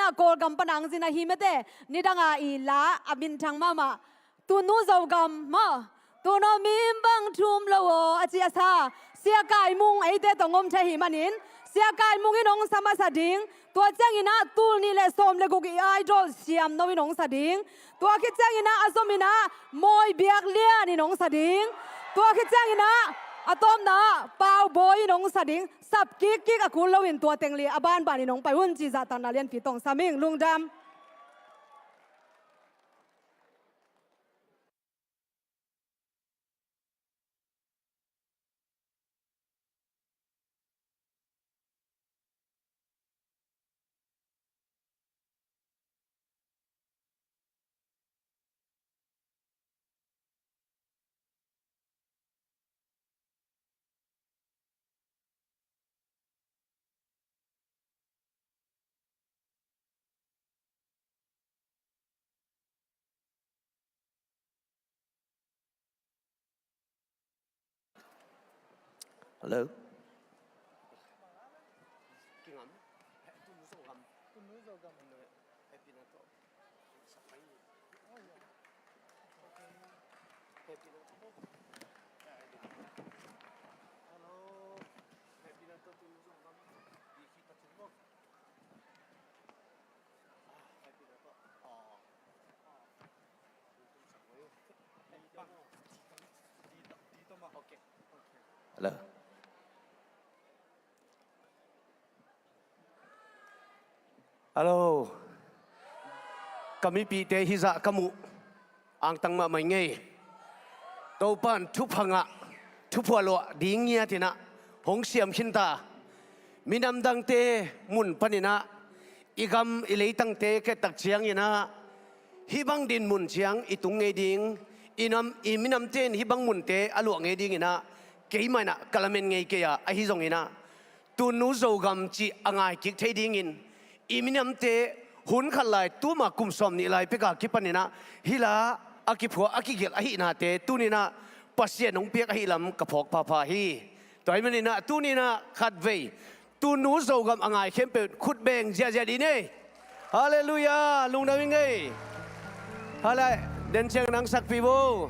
na kol gam panang zina himete nidanga ila abin thang mama tu nu zo gam ma tu no mim bang thum lo achi asa sia kai mung ai te tongom the hi manin sia kai mung inong sama sading to changina tul ni le som le gugi idol siam no inong sading to ki changina asomina moi biak lia ni nong sading to ki changina atom na pau boy nong sading sap kik akul lawin to tengli aban bani nong pai hun chi za tan na lian pi tong saming lungdam Hello. Hello. Hello. Kami pite hiza kamu ang tangma mai ngai. Topan thupanga thupalo dingnya tina hong siam hinta. Minam dang te mun panina igam ilei tang te ke tak chiang ina hibang din mun chiang itung ngai ding inam iminam ten hibang mun te alu ngai ding ina keimana kalamen ngai ke ya ahi zong ina tu nu zo gam chi angai kik thei ding in iminam te hun khalai tu ma kum som ni lai peka kipanina hila akipho akigel ahi na te tunina pasien nong pek ahi lam kapok pa pa hi toy manina tunina khat vei tu nu zo gam angai khempe khut beng zia zia di ne hallelujah lung na wingai halai den cheng nang sak pi bo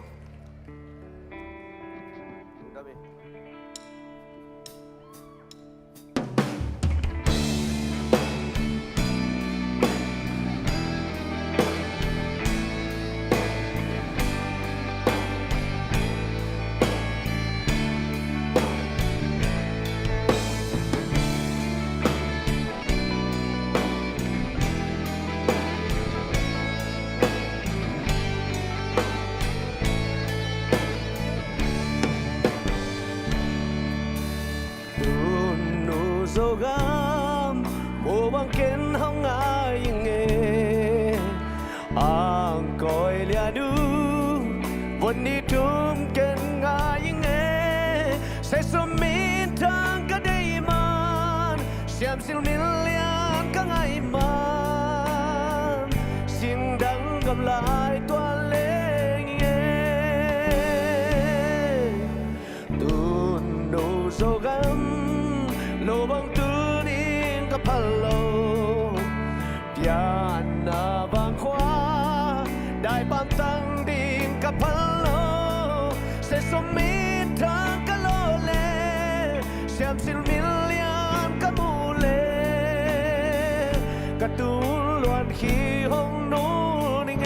Zogam mo bang ken hong ai nghe ang koi lia duวันนี้ทุ่มเก่งงายngheใส่สมินทางก็ได้มันเสียมสิลมิลเลียนก็ง่ายมันสิ่งดังกำลายตัวเล็กเงี้ยตุนดูโซกัมโลบังตุนินกับพะโลเปียนาบางขวาได้ปามตังดินกับพะโลเสสมิทางกะโลเลเสียมสิลมิลเลียนกับมูเลกระตูนล้วนขี้ห้องนู้นเง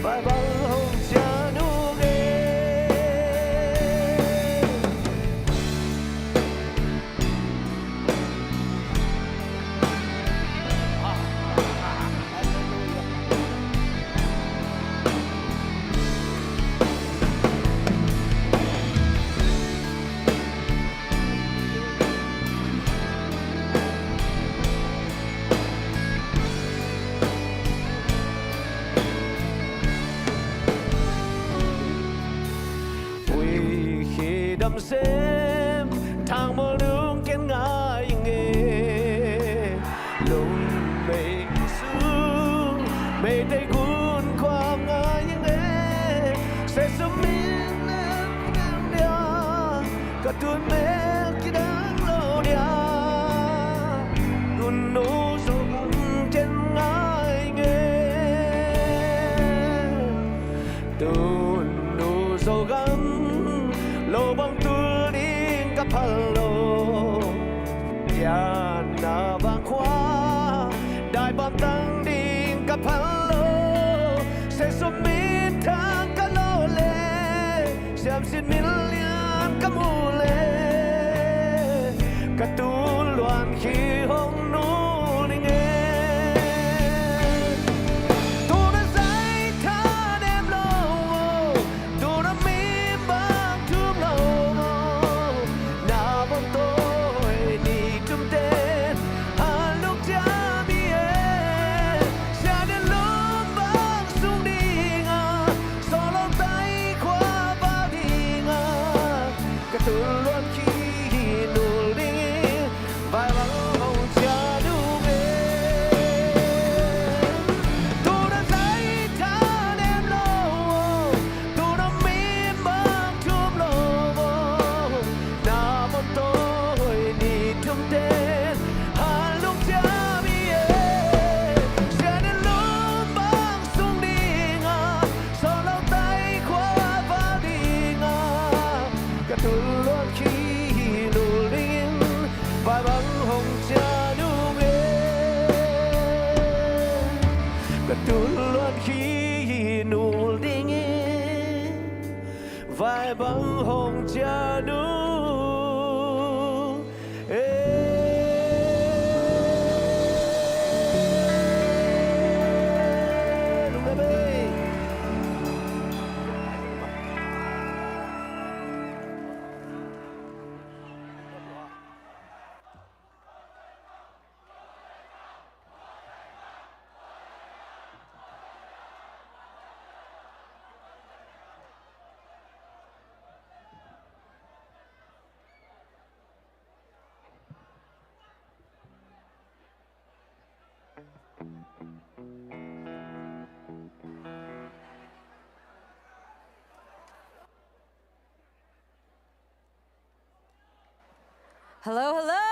Bye bye home chanu xem thang mơ đường kiến ngại nghề lùng mình xuống mê tay cuốnความngại nghề sẽ sớm mình em đia cả tuôn mê khi đang lâu đia tuôn nô dùng trên ngại nghề tuôn nô dầu gắn lo bang tu ding kapalo ya na bang khwa dai bam tang ding kapalo se so min thang ka lo le siam sin min lian ka mu le ka tu luan khi hong nu ni nghe vai băng hồng cha nu Hello, hello.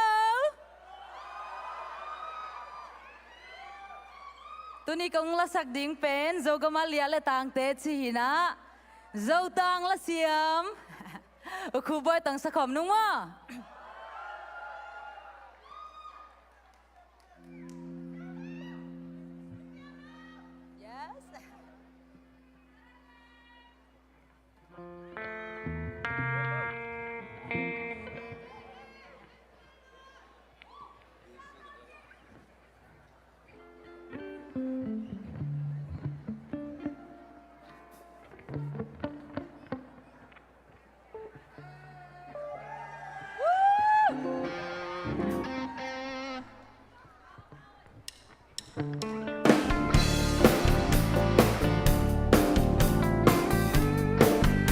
Tuni kong lasak ding pen, zo gamalia le tang te chi na, zo tang la siam, khu boy tang sakom nung mo.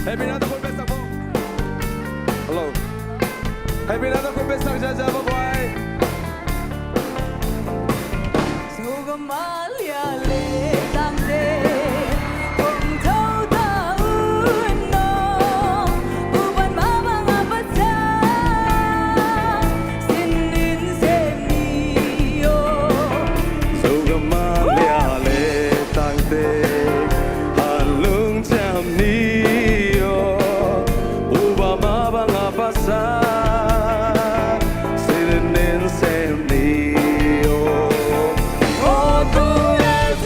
Happy Natal po, best ako. Hello. Happy Natal po, best ako dyan, bye-bye. Sugamalya le tangde, kung thâu taun no, uban mabang apatsa, sinin sem niyo. Sugamalya le tangde, halung jam niyo, uba mabang apasa, sinin sem niyo. Oh, tu eres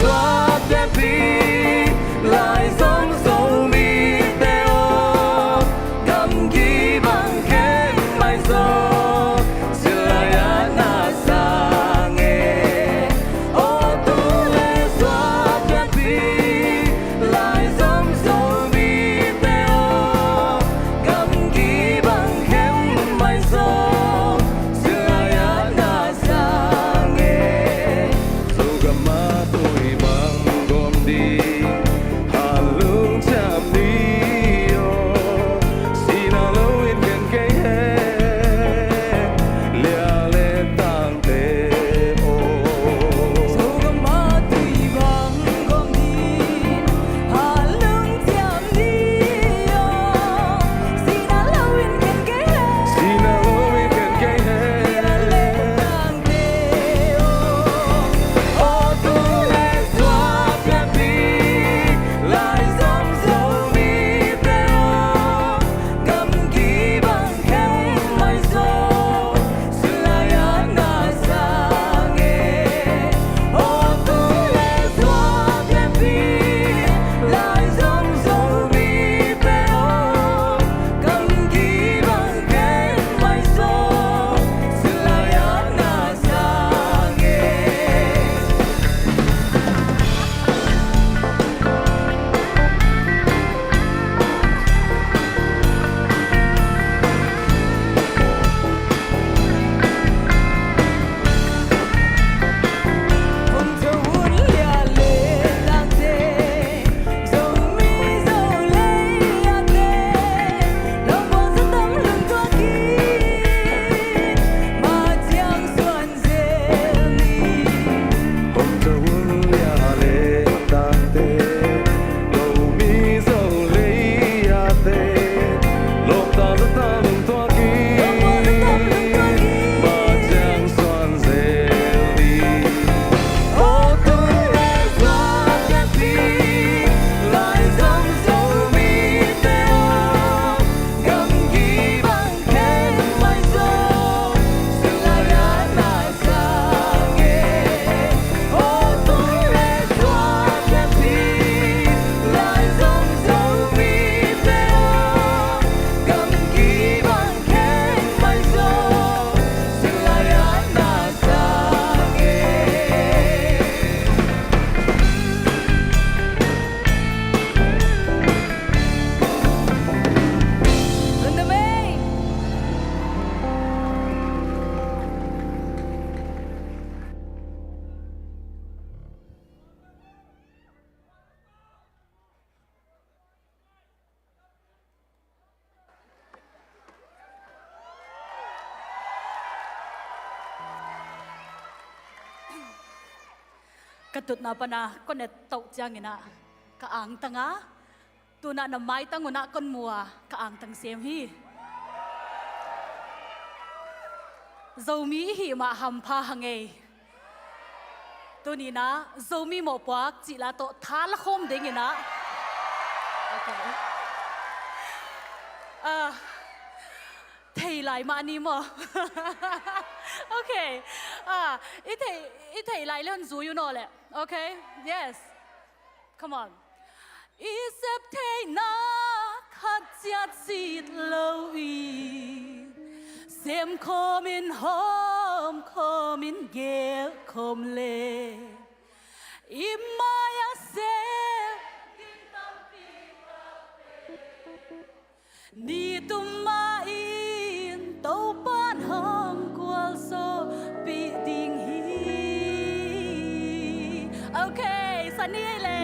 katut na pa na konet tau chiang ina kaang tanga tu na na mai tanguna kon mua kaang tang sem hi zomi hi ma ham pha hangei tu ni na zomi mo pak chi la to tha la khom ding ina okay thầy lại mà anh mà okay ít thầy lại lên dù you know lệ okay yes come on ít xếp thầy na khát chát xịt lâu y xem khomin hôm khomin ghé khom lệ im mai á xem ni tum ma in tàu ban hong qual so bị ding hi okay sunny le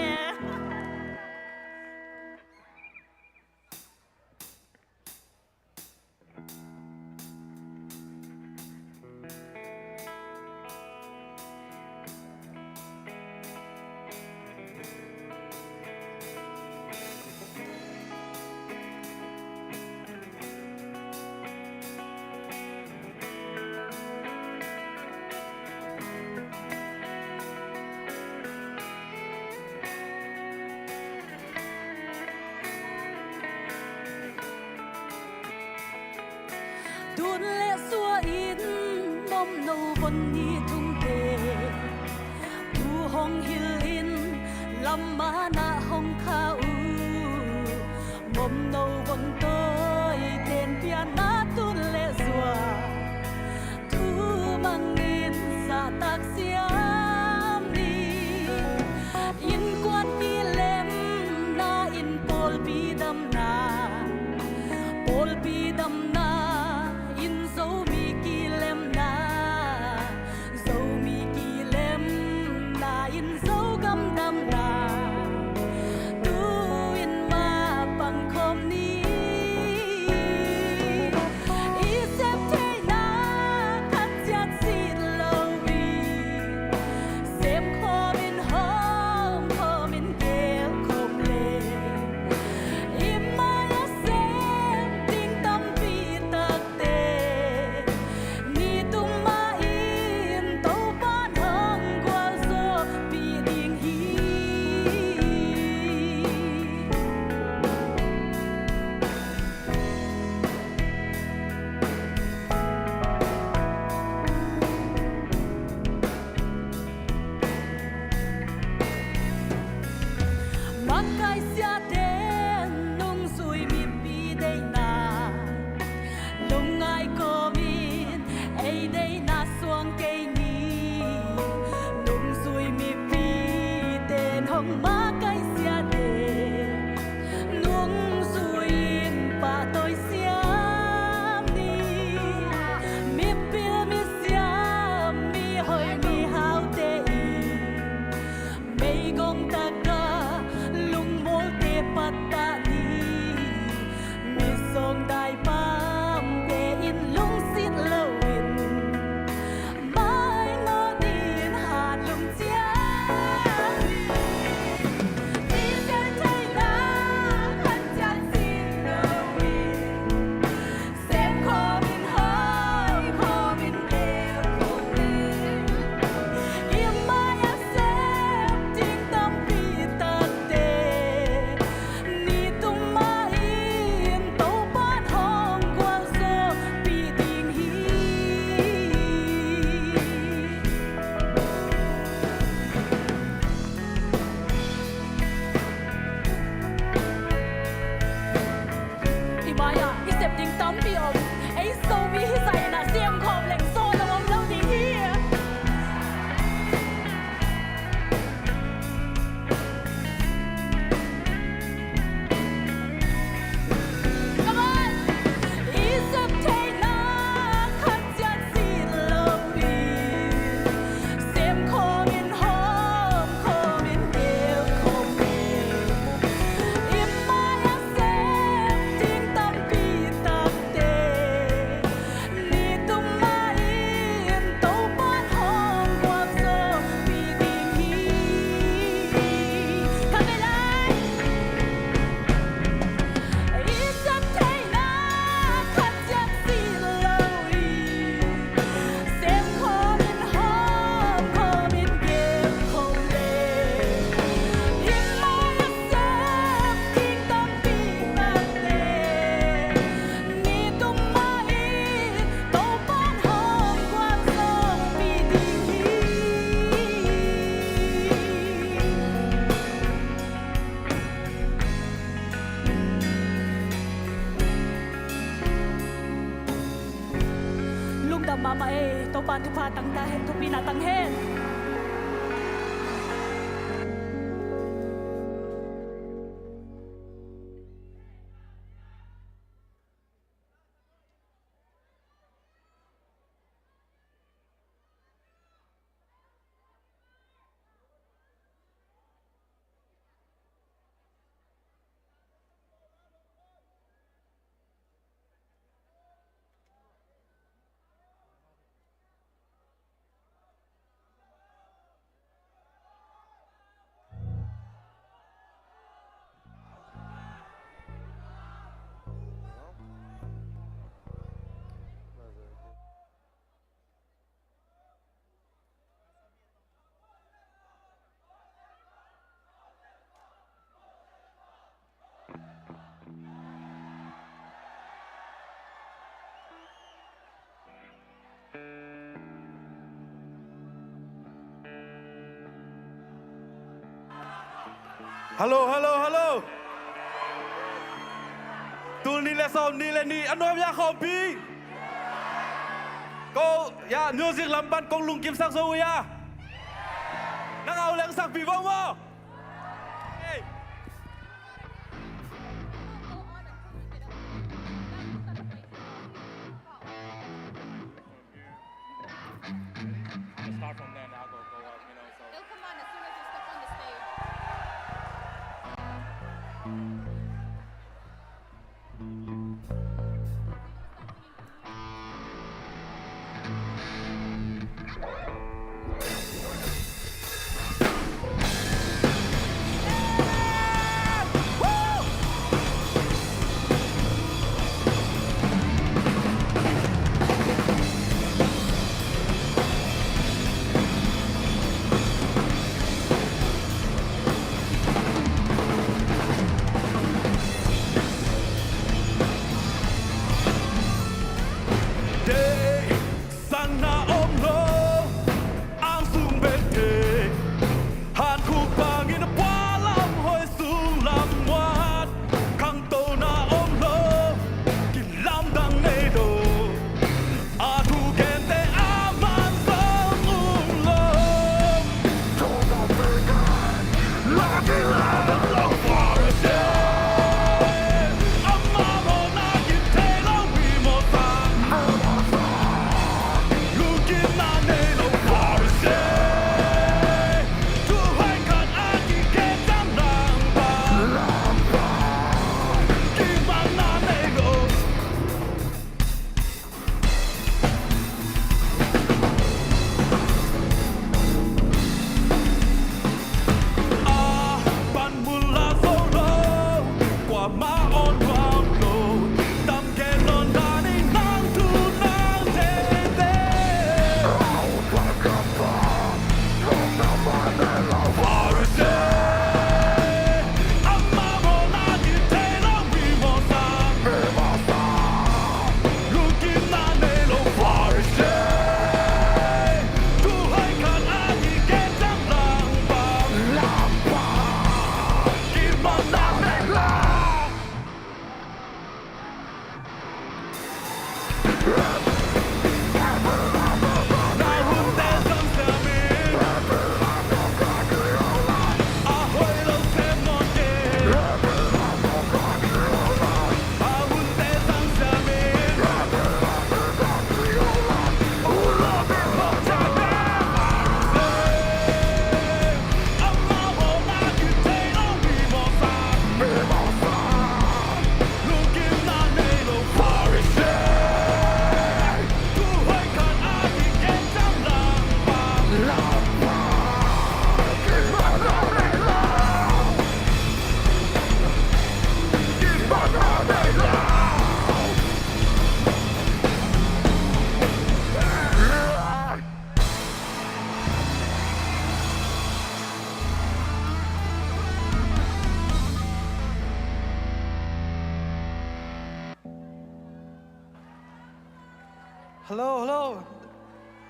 tuôn lệ xua in mom nâu bồn ni thung tê tu hong hil in lam ma na hong kha u mom nâu bồn tôi tên pia na tuôn lệ xua thu mang in sa tak siam ni in quát đi lem na in pol bi dam na pol bi dam na dấu mi kỳ lem na in dấu gam đam na tu in ma bằng khom ni i xếp thế na khát chát xịt lâu vì xem khom in ghé khom lệ im ma ya xem tình tâm vì tắc tê makai sia den nung sui mi pi dei na nung ai ko min ei dei na suang ke ni nung sui mi pi den hong makai sia den nung sui in pa toi siam ni mi pil mi siam mi hoi mi hao te i mei gong ta patta ni mi song dai pam te in lung sit lowin mai no din ha lung chia ni se chai na khat chan sin lowin sem khomin hai khomin deu khomin im mai a sem tin tâm pi ta te ni mama e to pan tu pa tang ta he tu pina tang hen Hello. Tu ni le som ni le ni anom ya khom pi. Cô ya music lam ban kong lung kim sak so ya. Nang au leng sak pi vong mo. Hey. Start from there and I'll go up, you know, so. It'll come on as soon as you step on the stage.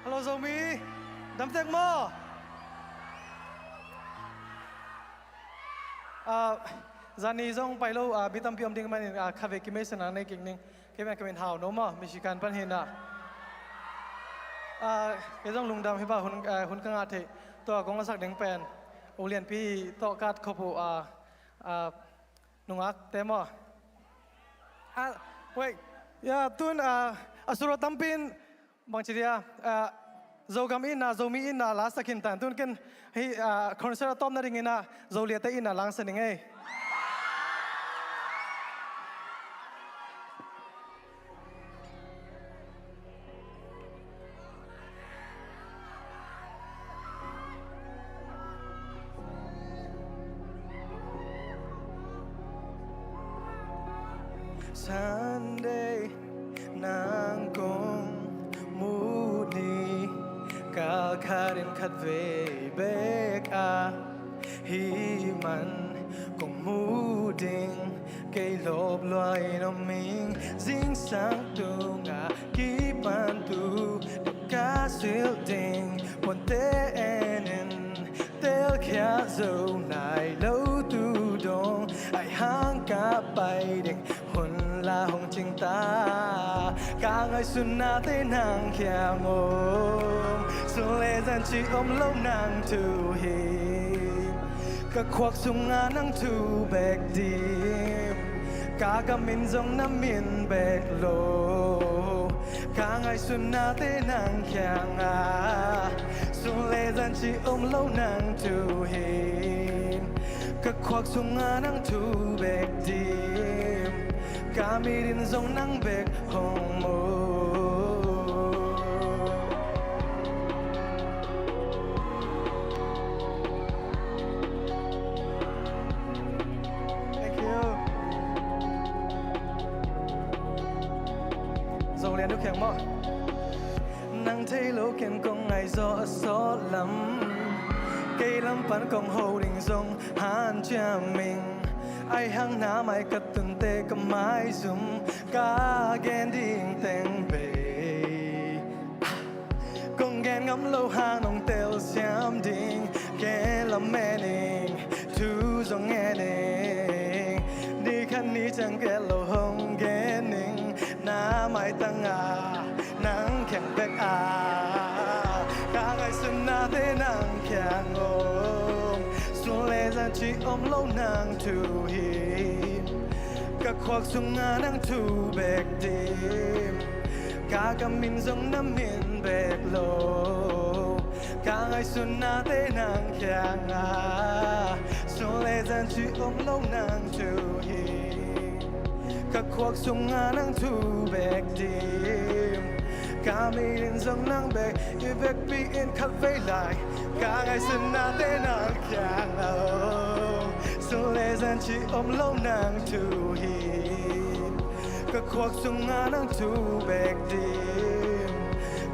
Hello Zomi, đam tek mo. Zani zong pai lo bitam piom ding man khave ki me sana nei king ning kemen kemen hau no ma Michigan pan hena cái dòng lùng đam hi ba hun ka nga the to kong la sak deng pen olian pi to kat khopo nungak temo wait ya tun asuro tampin bang chiria zogam in na zomi in na la sakin tan tun ken hi concert tom na ring ina zolia te in na lang saning ei Sunday nang kong muni kalkarin katve bek hi man kong muding kay lob loy no ming zing sang tu nga kipan tu ka sil ding ponte enen tel kya zo nai lo tu dong ai hang ka pai ding hun la hong ching ta cả ngày xuân na tới nàng khéo ngom xuân lệ dần chỉ ôm lâu nàng thu hi các khoác sung ngã nàng thu bẹt đêm cả mình dòng năm miền bẹt lô cả ngày xuân na tới nàng khéo ngà xuân lệ dần chỉ ôm lâu nàng thu hi các khoác sung ngã nàng thu bẹt đêm kami rin dòng nắng bẹt hồng mơ Thank you dòng liền nước khéo mơ nắng thấy lỗ kèn con ngày gió gió lắm cây lắm bắn con hồ đình dòng han cha mình ai hăng ná mai cất từng tê cầm mai zoom cá ghen điên tên bề con ghen ngắm lâu hàng nông tèo xem điên kẻ làm mẹ nình thu dòng nghe nình đi khăn ní chẳng kẻ lâu hông ghé nình ná mai tăng nắng kẹng bẹc cả ngày xuân na thế nắng kẹng ôm xuân lệ dần chỉ ôm lâu nàng thu hiểm các khoác sung ngã nàng thu bẹc đêm cả mình dòng năm miền bẹc lô cả ngày xuân na thế nàng kẹng xuân lệ dần chỉ ôm lâu nàng thu hiểm các khoác sung ngã nàng thu bẹc đêm cả mình dòng nàng bẹc yêu bẹc bị in khắc vây lại cả ngày xuân na thế nàng kẹng xuân lệ dần chỉ ôm lâu nàng thu hiểm các khoác sung ngã nàng thu bẹc đêm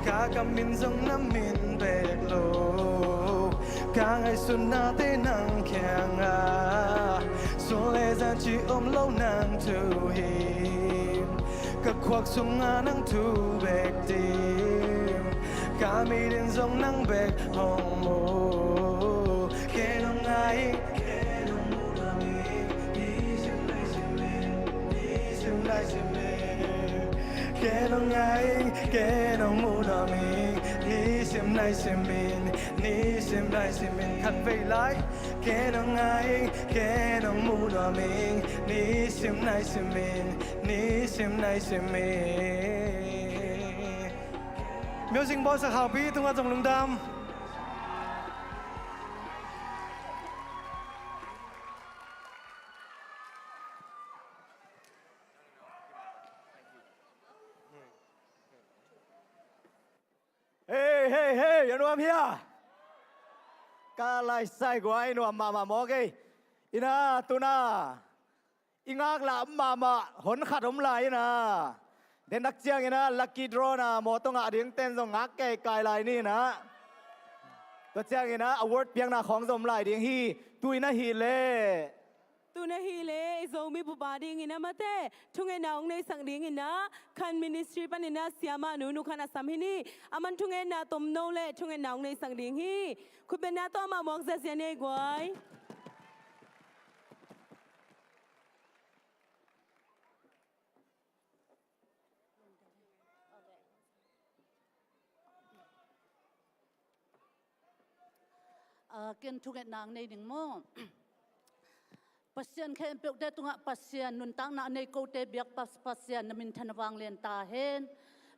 cả mình dòng năm miền bẹc lô cả ngày xuân na thế nàng kẹng xuân lệ dần chỉ ôm lâu nàng thu hiểm các khoác sung ngã nàng thu bẹc đêm cả mình dòng nắng bẹc hồng mô kẻ nông ai kẻ nông mù đà mi đi xem lại xem mình đi xem lại xem mình kẻ nông ai kẻ nông mù đà mi đi xem lại xem mình đi xem lại xem mình khăn vây lại kẻ nông ai kẻ nông mù đà mi đi xem lại xem mình đi xem lại xem mình Music box hào bí tung ra dòng lùng đam Hey, hey, hey, you know I'm here. Ka lai sai của ai nó mà mò cái. Ina tuna. Ingak la mà hôn khát hôm lại na. Đến đặc chiang ina lucky draw na mo tong a ding ten dong ngak cái cài lại ni na. Đặc chiang ina award piang na khong dom lại ding hi. Tu ina hi le. tu na hi le zomi bu ba ding ina mate thunge naung nei sang ding ina khan ministry pan ina siama nu khana sam hi ni aman thunge na tom no le thunge naung nei sang ding hi khu ben na to ma mok za sia nei gwai เกินทุกนางในหนึ่งโมปัสยันแค่เปิดได้ตรงปัสยันนุนตั้งนาในโกเตเบียกปัสยันนมินทันวางเลียนตาเห็น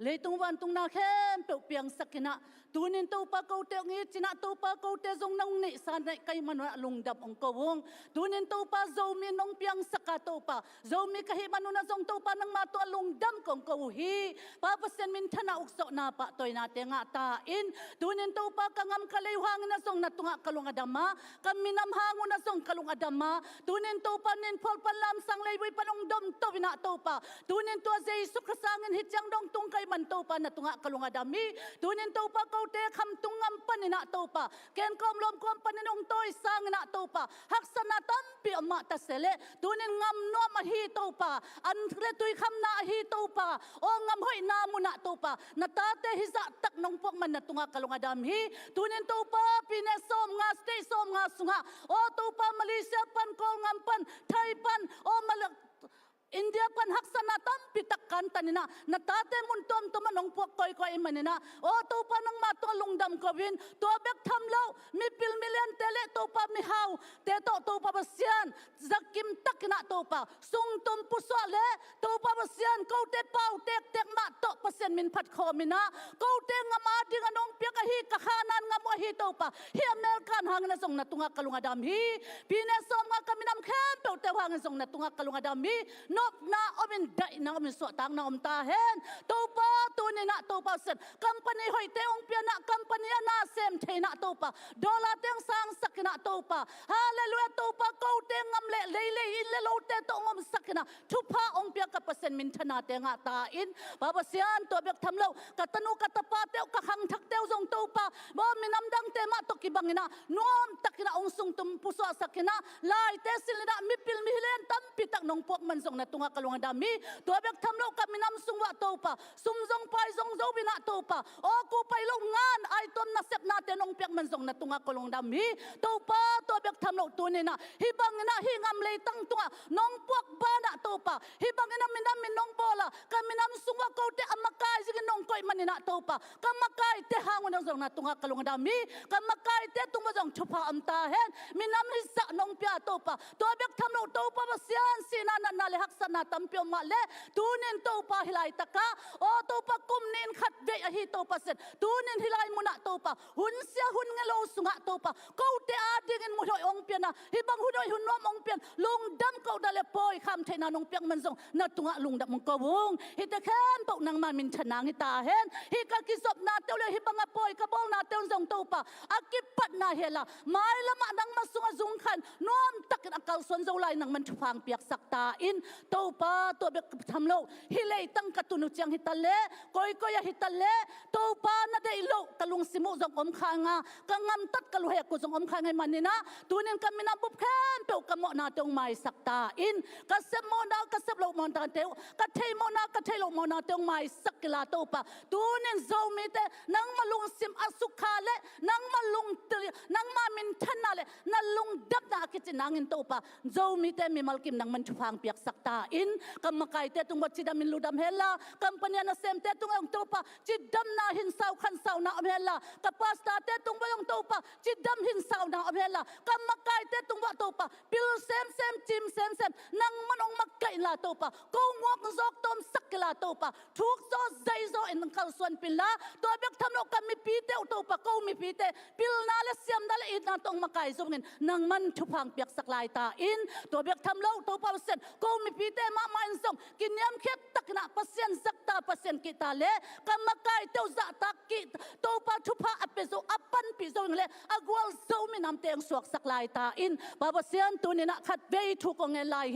เลยตรงวันตรงนาแค่เปิดเปียงสักนะตูนินตูปะโกเตงี้จินะตูปะโกเตจงนงนี่สานในไกมันวะลุงดับองกวงตูนินตูปะโจมีนงเปียงสักตูปะโจมีกะฮิมันวะจงตูปะนังมาตัวลุงดัมกงกวฮีปะปัสยันมินทันะอุกโซนาปะตัวนาเตงะตาอินตูนินตูปะกังมกะเลวหางนะจงนะตุงะกะลุงอดามะกัมมินำหางนะจงกะลุงอดามะตูนินตูปะนินพอลปะลามสังเลยวิปะลงดมตวินะตูปะตูนินตัวเจสุขสังเงินฮิจังดงตุงไกมันตูปะนะตุงะกะลุงอดามีตูนินตูปะโกเตคำตุงงปันนะตูปะเกณฑ์กอมลมกอมปันนงโตยสังนะตูปะหักษณะตั้มปีอมาตะเสเลตูนินงำนัวมาฮีตูปะอันเลตุยคำนาฮีตูปะโองำหอยนามุนะตูปะนาตาเตหิสะตักนงพวกมันนะตุงะกะลุงอดามีตูนินตูปะปีเนสอมงาสเตสอมงาสุงะโอตูปะมาเลเซียปันกองงำปันไทยปันโอมาลอินเดียปันหักษณะตั้มปิตักกันตันนะนาตาเตมุนตอมตัวมันองพวกก้อยมันนะโอ้ตัวปานังมาตัวลุงดำกวินตัวเบกทำเล่ามีปิลมิเลียนเตเลตัวปามีฮาวเตโตตัวปาบเซียนจักกิมตักนะตัวปาซุงตุมปุสวะเลตัวปาบเซียนเขาเตเป้าเตกมาโตเปอร์เซ็นต์มินพัดคอมินะเขาเตงมาดิงนองเปียกฮีกะขานันงามวฮีตัวปาฮีอเมริกันหางนะส่งนะตุงกะลุงดำฮีปีเนสอมงากามินำแค่เปลเตหางนะส่งนะตุงกะลุงดำฮีนบนาอมินได้นาอมินสวดตังนาอมตาเห็นตัวปาตัวนี้นะตัวปาเสร็จกัมปนีหอยเตองเปียนะกัมปนีนาเซมเทนะตัวปาดอลลาร์เตงสังสักนะตัวปาฮาเลลูยาตัวปาเขาเตงงำเละเลยอินเลโลเตตองอมสักนะทุพาองเปียกับเปอร์เซ็นต์มินธนาเตงะตาอินบาบเซียนตัวเบียกทำเล่ากัตนูกัตปาเตวกะขังทักเตวทรงตัวปาบ่มินำดังเตมาตกิบังนะนอมตักนะองทรงตุมปุสวะสักนะลายเตสิลนะมิปิลมิเลนตัมปิตักนองพวกมันทรงนะตุงะกะลวงดามีตัวเบกทำโลกกับมินำสุงวะโตปะสุมจงไปจงโจบินะโตปะโอ้กูไปลงงานไอต้นนักเสพนาเตนองเปียกมันจงนะตุงะกลงดำฮีโตปะตัวเบกทำโลกตัวนี้นะฮิบังนะฮิงามเลยตั้งตัวน้องพวกบ้านะโตปะฮิบังนะมินำมินน้องโบละกับมินำสุงวะโกเตอมกายจิกน้องก้อยมันนะโตปะกับมกายเตหางวันจงนะตุงะกลงดำฮีกับมกายเตตุงจงชุบอัมตาเห็นมินำฮิสะน้องเปียโตปะตัวเบกทำโลกโตปะเสียนสีนานาเลหักษณะตั้มเปียมาเลตูนินโตปาฮิไลตะกะโอโตปะกุมนินขัดเวอหิโตปะเสร็จตูนินฮิไลมุนะโตปะหุนเสียหุนเงโลสุงะโตปะเขาเตอาดิงินมุดอยองเปียนะฮิบังหุดอยหุนนอมองเปียนลุงดำเขาดาเลปอยคำเทนานองเปียงมันทรงนาตุงะลุงดำมงกวงฮิตะแค้นปกนางมามินชนางฮิตาเห็นฮิกะกิศพนาเตวเลยฮิบังะปอยกะบองนาเตวทรงโตปะอากิปัดนาเฮลาไม้ละมะนังมาสุงะซุงขันนอมตักอักลสวนเจ้าไลนังมันฟังเปียกสักตาอินโตปะตัวเบกทำโลฮิเลตั้งกตุนุจังฮิตาเลก้อยฮิตาเลโตปานาเดโลกะลุงสิมุจงอมขางากังำตัดกะลุเฮกุจงอมขางให้มันนี่นะตูนินกามินาบุบแค้นเปกะโมนาตงไม้สักตาอินกะเซโมนากะเซโลโมนาเตวกะเทโมนากะเทโลโมนาตงไม้สักกลาโตปาตูนินโซมิเตนังมาลุงซิมอสุขาเลนังมาลุงตรีนังมามินทันนาเลนังลุงดับนาคิจินังอินโตปาโซมิเตมิมัลกิมนังมันชุฟังเปียกสักตาอินกะมะไกเตตุงบัดจิดามินลูดามเฮลากัมปนีนาเซมเตตุงองโตปาจิดดัมนาหินสาวขันสาวนาอเมล่ากับปาสตาเตตุงบองโตปาจิดดัมหินสาวนาอเมล่ากับมักไก่เตตุงวะโตปาปิลเซมจิมเซมนังมันองมักไก่ลาโตปากูงวกซอกตอมสักลาโตปาทุกโซใจโซอินคัลส่วนปิลลาตัวเบกทำโลกมีปีเตโตปากูมีปีเตปิลนาเลเซียมนาเลอินนาตองมักไก่ซงเงินนังมันทุพังเปียกสักลายตาอินตัวเบกทำโลกโตปาเซนกูมีปีเตมามาอินซงกินยามเข็ดตักนะเปอร์เซ็นต์สักตาเปอร์เซ็นต์กิตาเลกัมมกายเตวจะตักกิโตปาทุพาอเปโซอปันปิโซเลอากวลโซมินำเตียงสวกสักลายตาอินบาบเซียนตัวนี้นะขัดเวทุกองเงลาย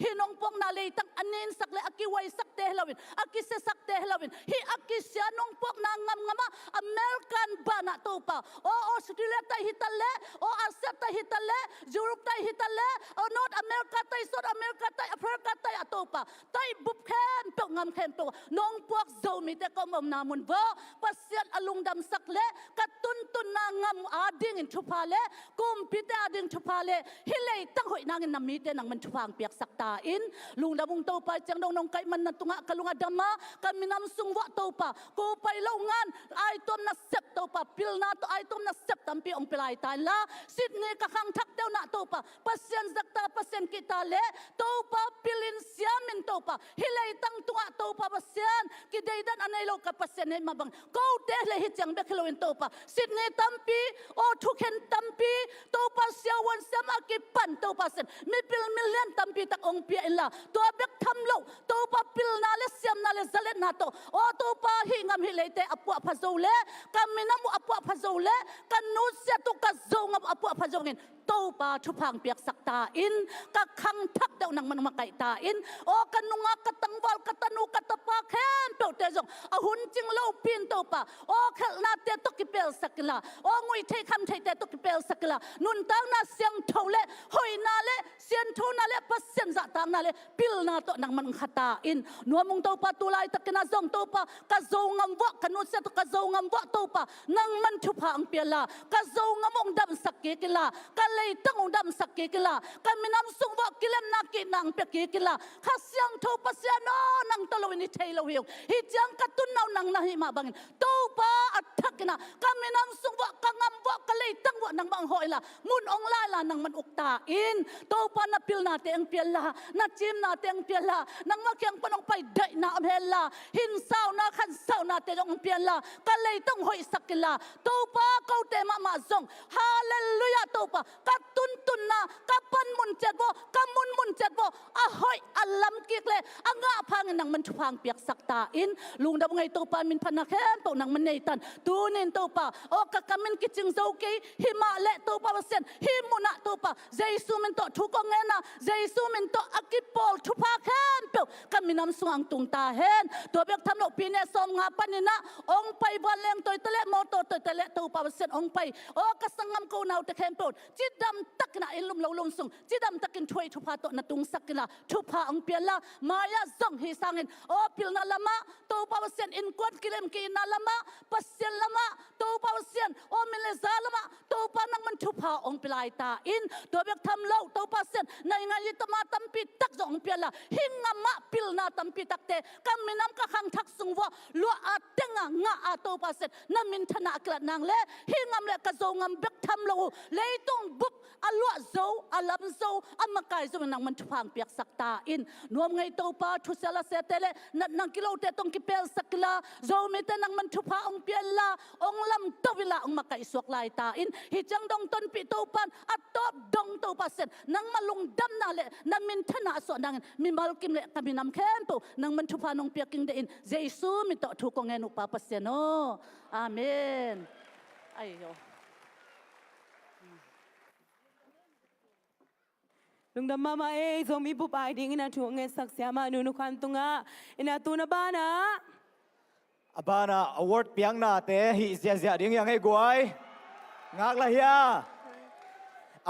ฮินองปองนาเลตักอันนินสักเลอกิไวสักเตฮลาวินอกิเซสักเตฮลาวินฮิอกิเซียนองปองนางงามอเมริกันบานาโตปาโอออสเตรเลียไตฮิตาเลโออาเซียไตฮิตาเลยุโรปไตฮิตาเลโอนอตอเมริกาไตโซนอเมริกาไตแอฟริกาไตอโตปาไตบุบแคนเป to ngam khem to nong puak zo mi te kom om namun vo pasian alung dam sak le katun tun na ngam ading in thupa le kum pite ading thupa le hilei tang hoi nangin nam mi te nang man thupang piak sak ta in lung da bung to pa chang dong nong kai man na tunga kalunga dama kaminam sung wa to pa ko pai lo ngan ai tom na sep to pa pil na to ai tom na sep tampi ong pilai tan la Sydney ka khang thak teu na to pa pasian zakta pasian kita le to pa pilin siamin to pa hilei tang tunga to pa pasian kidei dan anai lo ka pasian nei mabang ko te le hi chang be khlo in to pa Sydney tampi o thuken tampi to pa siawan sama ki pan to pa sen mi pil million tampi tak ong pia illa to bek tham lo to pa pil na le siam na le zalet na to o to pa hi ngam hi le te apua phazo le kamina mu apua phazo le kanu sia to ka zo ngam apua phazo ngin to pa thupang piak sakta in ka khang thak deu nang man makai ta in o kanunga katangwal katanu katapa khem pe te jong a hun ching lo pin to pa o khel na te to ki pel sakla o ngui thei kham thei te to ki pel sakla nun tang na siang thole hoi na le sian thu na le pasien za tang na le pil na to nang man khata in nuamung to pa tulai takena zong to pa ka zo ngam wa kanu se to ka zo ngam wa to pa nang man thupang pela ka zo ngamong dam sakke kila ka lei tang dam sakke kila ka minam sung wa kilem na ki nang pe ki kila kha siang tho pa sia no nang to lo ni thei lo hiu hi chang ka tun nau nang na hi ma bang to pa athakina ka minam sung wa ka ngam wa ka lei tang wa nang bang hoi la mun ong la la nang man ukta in to pa na pil na te ang pil la na chim na te ang pil la nang ma kyang panong pai dai na am hel la hin sao na khan sao na te ong pil la ka lei tang hoi sakila to pa ko te ma zong hallelujah to pa ka tun na ka pan mun chet bo ka mun chet bo a hoi alam kik le anga phang nang man thupang piak sakta in lung da ngai to pa min phana khem to nang man nei tan tu nen to pa o ka kamin ki ching zo ke hima le to pa sen himuna to pa jesu men to thu ko ngena jesu men to akipol thupa khem pe kaminam suang tung ta hen to bek tham lo pine som nga panina ong pai ban leng toy tele mo to tele to pa sen ong pai o ka sangam ko naw te khem pe chidam takna ilum lo lom sung chidam takin thoi thupa to na tung sakila thupa ang piala maya zong hi sangin o pil na lama to pa sen in kwat kilem ki na lama pasel lama to pa sen o mile zalama to pa nang man thupa ong pilai ta in to bek tham lo to pa sen nai ngai tama tampi tak zong piala hingama pil na tampi takte kaminam ka khang thak sung wa lo atenga nga a to pa sen na min thana kla nang le hingam le ka zongam bek tham lo leitung bup alwa zo alam zo amakai zo nang man thupang piak sakta in nuam ngai to pa thusala se tele nang kilo te tong ki pel sakla zo mi te nang man thupa ong piala ong lam to wila ong makai sok lai ta in hi chang dong ton pi to pan atop dong to pa sen nang malung dam na le na min thana so nang mi mal kim le kaminam khem to nang man thupa nong piak king de in jesu mi to thu ko ngenu pa pa sen no amen ayo lung dam mama zomi pu pai ding ina thu nge sak sia ma nu nu khan tunga ina tu na bana abana award piang na te hi zia ding yang ai guai ngak la hia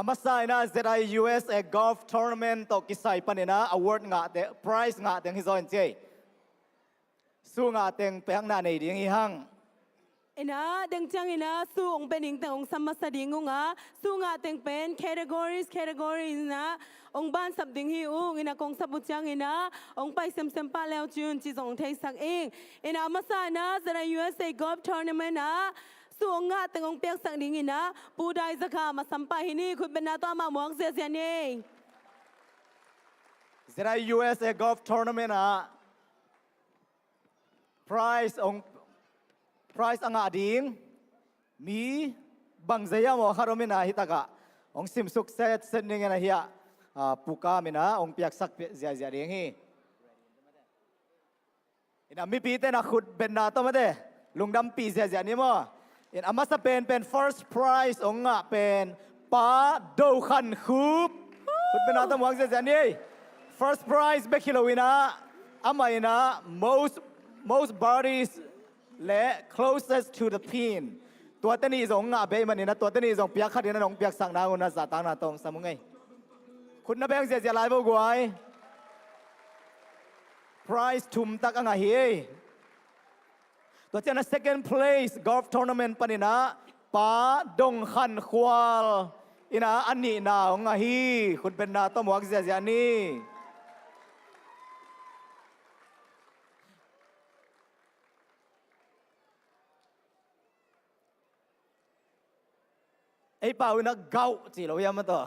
amasa ina ZI USA golf tournament to kisai panina award nga te prize nga teng hi zon che su nga teng piang na nei ding hi hang ina deng chang ina su ong pening ta ong samma sa ding nga su nga teng pen categories na ong ban sab ding hi ung ina kong sabu chang ina ong pai sem pa leo chun chi zong thei sak ing ina amasa na zara USA golf tournament na su ong nga teng ong piak sak ding ina pu dai zakha ma sampa hi ni khut ben na to ma mong se se ni ZI USA golf tournament na prize anga ding mi bang zaya mo haromina hitaka ong sim success sending na hiya puka mina ong piak sak zia ding hi ina mi pi te na khut ben na to made lungdam pi zia ni mo in amasa pen first prize ong nga pen pa do khan khup khut ben na to mong zia ni first prize bekilowina amaina most birdiesและ closest to the pin ตัวตนี้สงงาเบมันนี่นะตัวตนี้สงเปียกขัดนี่นะน้องเปียกสังนาอุณาสาตางนาตรงสมุงไงคุณนับแบงเสียลายบ่กวย prize ทุมตักอ่างเฮียตัวเจ้านะ second place golf tournament ปนินะป้าดงขันควาลอินะอันนี้นาของอ่างฮีคุณเป็นนาต้องหมวกเสียนี่ ไอ้เป่านักเกาจีเรายังมาต่อ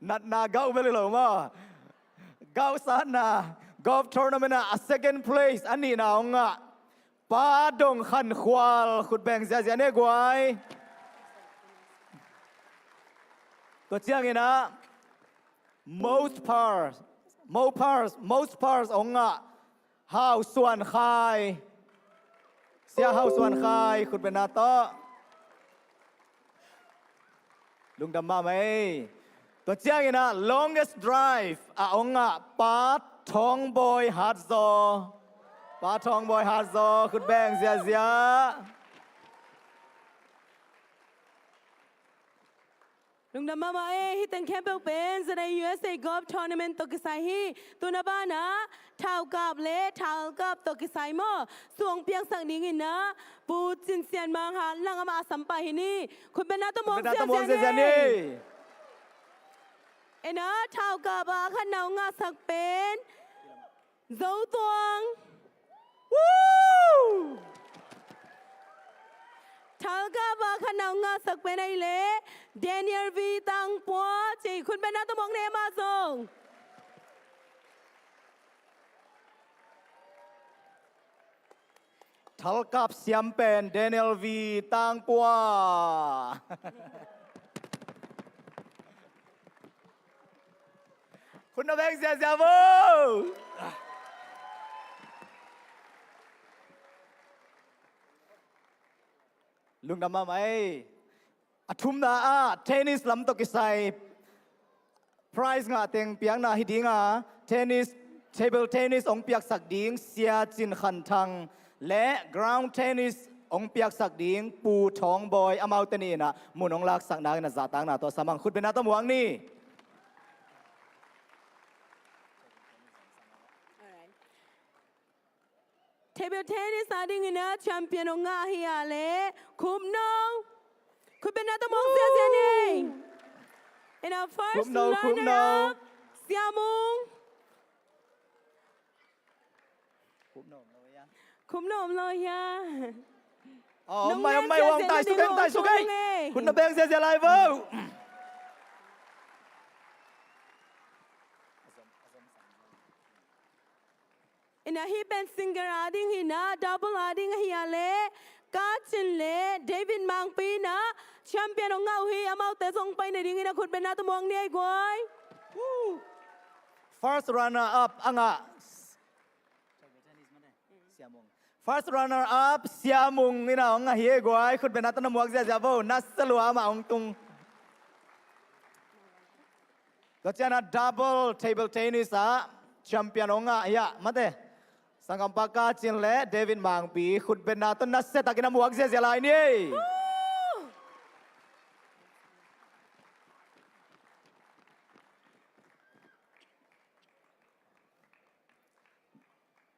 นัดนาเกาไปเลยเหรอมาเกาสานนา golf tournament อ่ะ second place อันนี้นาองอ่ะป้าดงขันควาลคุณแบ่งเสียเนี่ยกวยตัวเจียงไงนะ most parts องอ่ะห้าวส่วนคายเสียห้าวส่วนคายคุณเป็นนาโตลุงดำมาไหมตัวเจ้าไงนะ longest drive อ่ะองอ่ะป้าทองบอยฮาร์ดซอป้าทองบอยฮาร์ดซอคุณแบงเสียลุงดำมาฮิตังแคมเปญเป็นสดาย USA Golf Tournament ตกิสายฮีตัวนาบ้านะเท่ากับเละเท่ากับตกิสายมอส่วงเพียงสักนี้งินนะปูจินเซียนมังหาลังอามาสัมปาหินี่คุณเป็นนาตมองเสียนี่เอ็นะเท่ากับขันนาวงาสักเป็นโจตวงเท่ากับขันนาวงาสักเป็นไอเล่เดนิเอลวีตังปัวจีคุณเป็นนาตมองเนมาส่งทัลกับเสียมเป็นเดนิเอลวีตังปัวคุณน้าแบงเสียบูลุงดำมาไหมอทุมนาเทนนิสลำตกิไซไพรส์งาเต็งเปียงนาฮิดิงเทนนิสเทเบิลเทนนิสองเปียกสักดิงเสียจินขันทังและกราวน์เทนนิสองเปียกสักดิงปูทองบอยอมาตนีนะมุนองลักสักนางนะจาตังนะตัวสมังคุณเป็นนาตมวงนี่เทเบิลเทนนิสอาดิงนะแชมเปี้ยนองอาฮิอาเล่คุมน้องคุณเป็นนาตมองเสียนี่ in our first runner up เสียมุงคุมนมเลยยะอ๋อไม่วางใต้สุกไงคุณน้าแบงเสียไลฟ์เวอร์อินะฮีเป็นซิงเกิลอาดิงฮีนะดับเบิลอาดิงฮีอาเล่กาจินเล่เดวิดมังปีนะแชมเปี้ยนของเงาฮีอามาเตะส่งไปในดิ่งนะคุณเป็นนาตมองเนี่ยกวย first runner up อ่ะfirst runner up เสียมุงนี่นะองเฮียกวยคุณเป็นนาตนมวกเสียบูนัสลัวมาองตุงก็จะนะ double table tennis แชมเปี้ยนองเฮียมาเตะสังกัมปากาจินเล่เดวิดมังปีคุณเป็นนาตนัสเซตักินมวกเสียลายนี่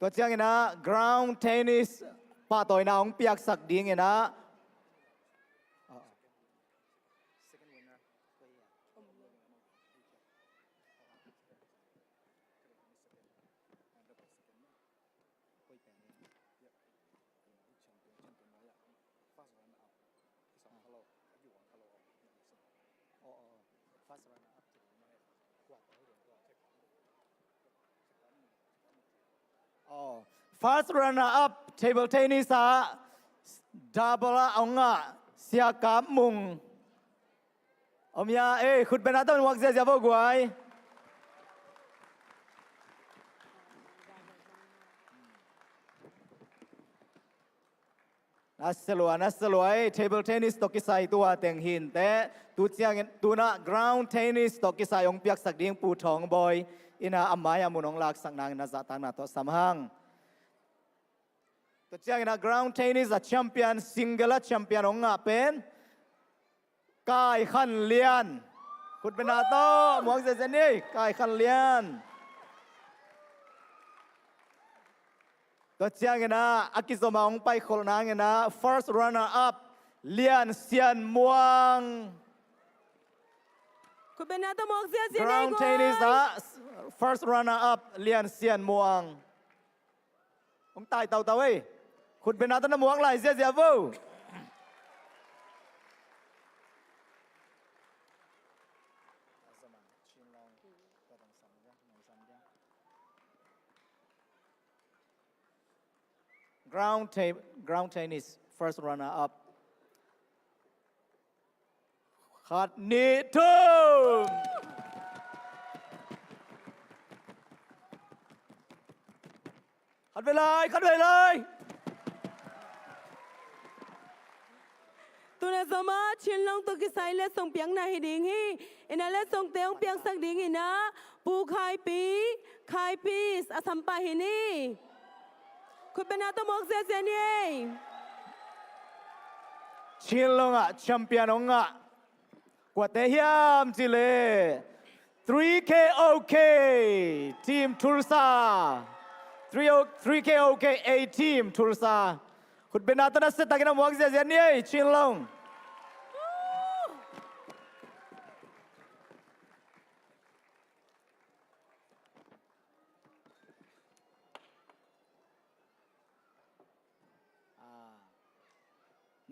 ตัวเจ้าไงนะ ground tennis ป้าต่อยนาองเปียกสักดีไงนะfirst runner up table tennis double องเสียกับมุงอมยาคุณเป็นนาตวักเสียบ่กวยนัสลวย table tennis ตกิไซตัวเต็งหินแต่ตัวเจียงตัวน่ะ ground tennis ตกิไซองเปียกสักดิ้งปูทองบอยอินาอัมมายามุนองลักสักนางนาจาตังนาตัวสามหังตัวเจ้านะ ground tennis แชมเปี้ยน single แชมเปี้ยนองเป็นกายขันเลียนคุณเป็นนาโต้หมวกเซนนี่กายขันเลียน ตัวเจียงนะอากิโซมาองไปโคลนางนะ first runner up เลียนเซียนม่วง คุณเป็นนาตมองเสียเสียใน ground กว tennis ย first runner up เลียนเซียนม่วงองตายเต่าเต่าเว้ยคุณเป็นนาตม่วงไหลเสียเสียฟู ground tennis first runner up ขัดนิทุมขัดไปเลยขัดไปเลย ตัวนั้นสมาชินลงตัวกิไซเลส่งเปียงนาฮิดิงฮีอินาเลส่งเตียงเปียงสักดิงอินะปูคายปีสอสัมปาหินีคุณเป็นนาตมองเสียเสียนี่ ชินลงอ่ะแชมเปี้ยนองอ่ะกว่าแต่เฮียมจิเล 3KOK ทีมทูรซา 3KOK A ทีมทูรซาคุณเป็นนาตนัสตักินมวกเสียเสียนี่ชินลง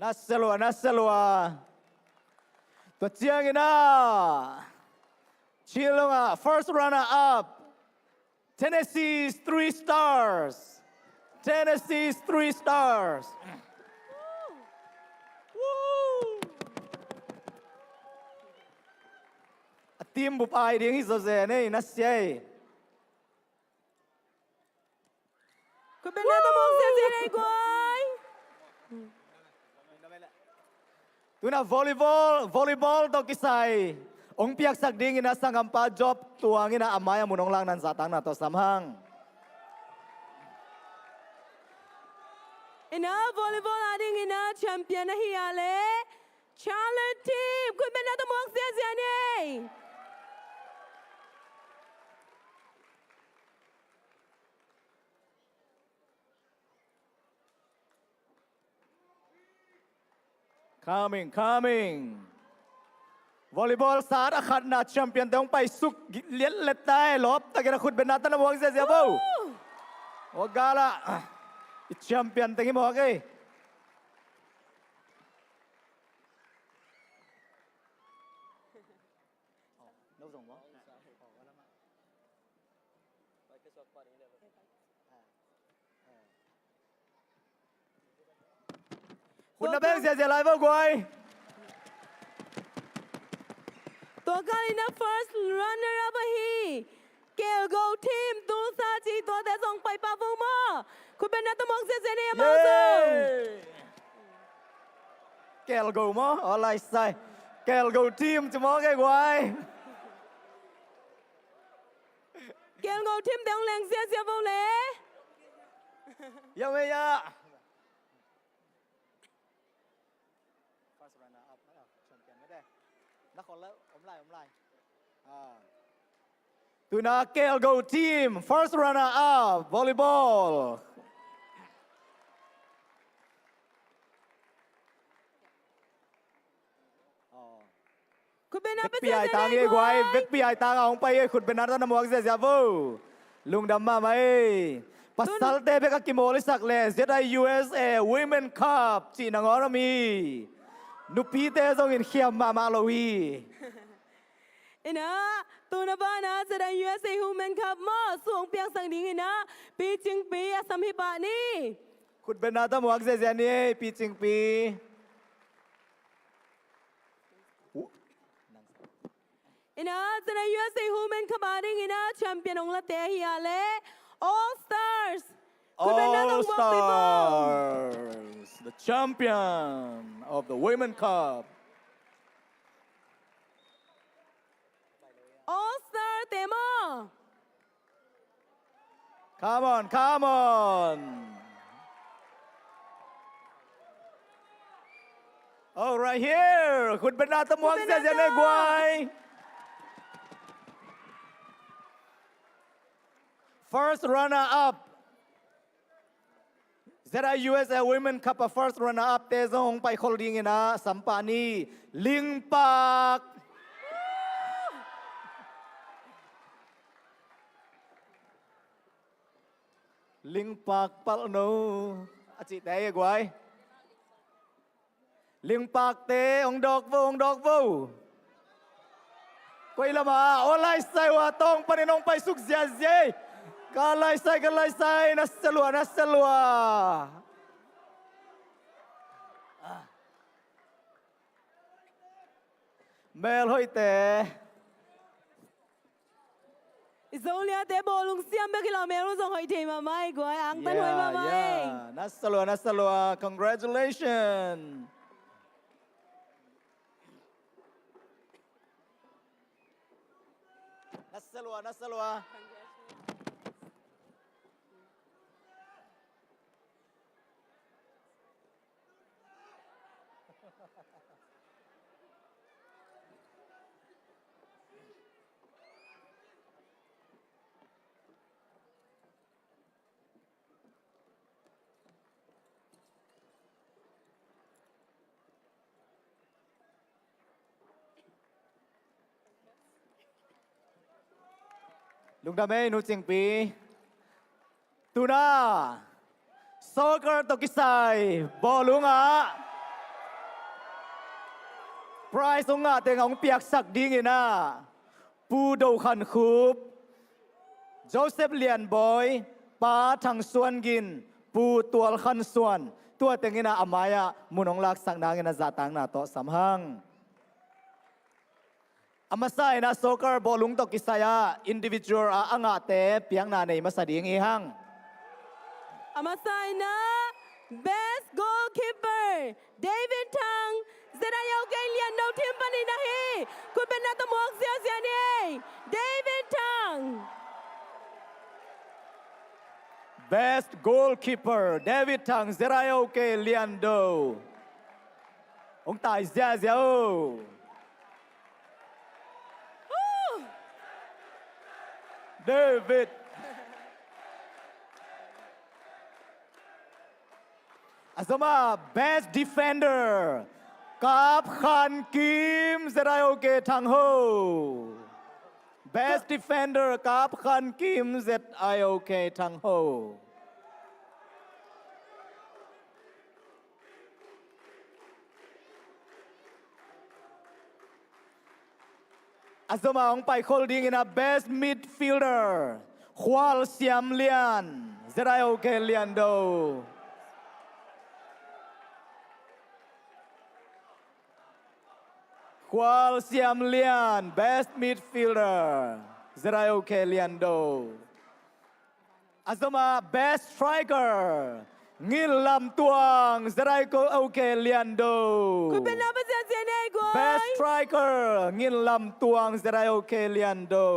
นัสเซลัวตัวเจียงนะชิลงอ่ะ first runner up Tennessee's 3 stars Tennessee's 3 stars ทีมบุปผาเดียงฮิโซเซนี่นัสเซ คุณเป็นนาตมองเสียเสียในกวย tu na volleyball to kisai ong piak sak ding ina sangam pa job tuang ina amaya munong lang nan satang na to samhang อินาวอลเลย์บอลอาดิงอินาแชมเปี้ยนนะฮิอาเลชาเลนทีมคุณเป็นนาตมองเสียเสียนี่ coming volleyball สาดขัดนาแชมเปี้ยนแต่องไปสุกเลี้ยนเล็ดได้ลบตะกี้นะคุณเป็นนาตนวงเสียบูโอกาละแชมเปี้ยนตะกี้บอกไงคุณนับเองเสียไรบ้างกวย ตัวกาลินา first runner up ฮีเกลโกทีมตูซาจีตัวแต่ส่งไปปาฟูมาคุณเป็นนาตมองเสียเสียนี่มาส่ง แกลโกมั้งอะไรใส่แกลโกทีมจะมองไงกวย เกลโกทีมแต่งแรงเสียเสียฟูเลย ยังไม่ยะตูน่าเกลโกทีม first runner up volleyball คุณเป็นนา เว เป็น กปี เสีย ไอ เสีย ตาง นี่ เอ้ ก ก ว วย ย เวกปีไอตางเอาไปคุณเป็นนัดนำวกเสียเสียบูลุงดำมาไหมปัสสัลเตเบกกิโมลิสักเลสจะได้ USA Women Cup จีนงอรมีนุปีเตซงอินเขียมมาโลวี อินะตัวนับานะจะได้ USA Women Cup มาส่งเปียงสังดิงอินะปีจิงปีอาสัมฮิปานี่ คุณเป็นนาตมวกเสียเสียนี่ปีจิงปี อินะจะได้ USA Women Cup อาดิงอินะแชมเปี้ยนองละเตฮิอาเล All Stars คุณเป็นนาต All มวกปีบอล Stars the champion of the Women Cup All Star เตมอ come on all right here คุณเป็นนาตมวกเสียเสียนี่กวย first runner up Zera USA Women Cup first runner up te zong pai holding ina sampani Lingpak Lingpak pal no achi te guai Lingpak te ong dok vo Quay lama olai sai wa tong paninong pai suk zia zia kalai sai nasalua Mel hoi te Isolia te bolung siam be kilometer song hoi te mamai guai ang tan hoi mamai. nasalua congratulations nasalua Lung Dame nu ching pi Tuna Soccer Tokisai Bolunga Prize unga teng ong piak sak ding ina Pu do khan khup Joseph Lian Boy Pa thang suan gin Pu tual khan suan Tua teng ina amaya munong lak sak nang ina zatang na to samhang Amasai na soccer bolung to kisaya individual anga te piang na nei masading ihang. Amasai na best goalkeeper David Tang zera yau kay lian no team pani na hi kun ben na tamuak siya ni David Tang Best goalkeeper David Tang zerayo ke Liando. Ong tai zia zia o. David Azama best defender Kap Khan Kim Zerayo ke Thang Ho Best defender Kap Khan Kim Zerayo ke Thang Ho Azama ong pai holding in a best midfielder Hual Siam Lian Zerayo ke Liando Hual Siam Lian best midfielder Zerayo ke Liando Azama best striker Ngil Lam Tuang Zerayo ke Liando kun ben na ba siya ni guai Best striker Ngin Lam Tuang Zerayo ke Liando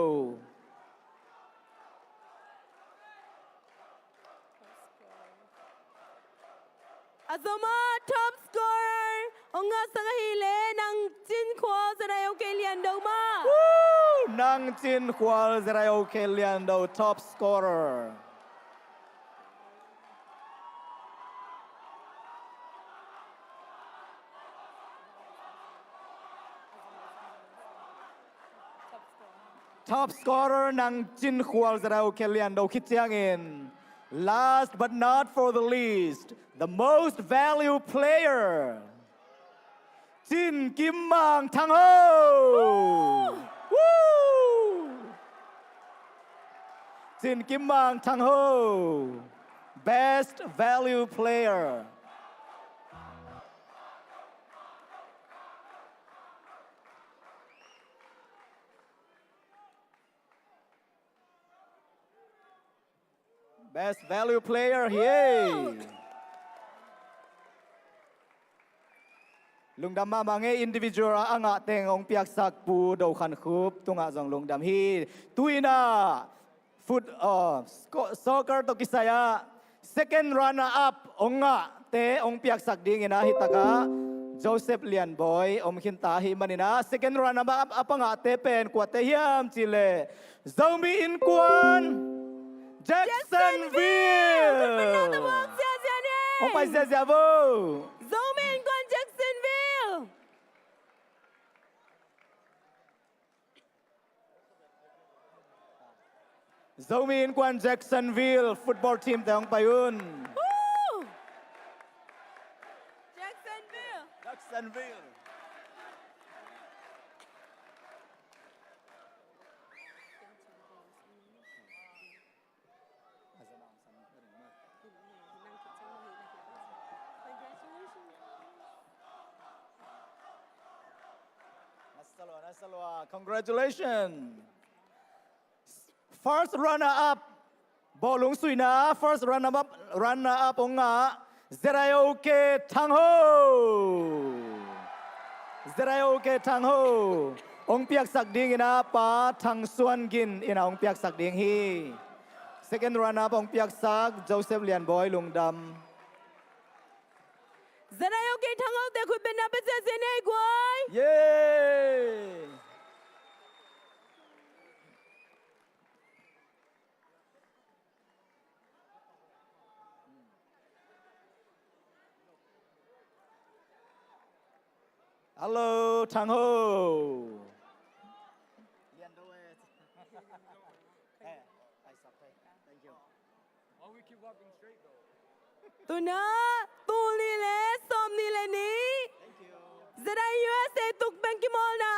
Azoma top scorer onga sang hile nang chin khwa zera yau kay lian daw ma Nang Chin Hual Zerayo ke Liando top scorer Top scorer Nang Chin Hual Zerayo ke Liando Kitiangin Last but not for the least, the most valued player, Jin Kim Mang Thang Ho. Woo! Jin Kim Mang Thang Ho, best value player. Best value player, yay! Lungdam ma mange individual anga teng ong piak sak pu do khan khup tunga jong lungdam hi tuina soccer to kisaya second runner up onga te ong piak sak ding ina hitaka Joseph Lian Boy om hinta hi manina second runner up apanga te pen kwa te hiam chile zombie in kwan Jacksonville! siya ni ไปเสียบู Zoom in กวน Jacksonville Zoom in กวน Jacksonville ฟุตบอลทีมแต่ของไปอุ่น Woo! Jacksonville Jacksonville Nasalwa, congratulations. First runner up, Bolung Suina. First runner up, Onga Zerayoke Tangho. Zerayoke Tangho. Ong Piak Sak Ding ina pa Tang Suan Gin ina Ong Piak Sak Ding hi. Second runner up, Ong Piak Sak Joseph Lian Boy Lungdam. Zerayoke Tangho de ku ben na pe se se nei gwai Yay! Hello, Tang Ho. tu na tu li le som ni le ni Zera USA tuk ben ki mol na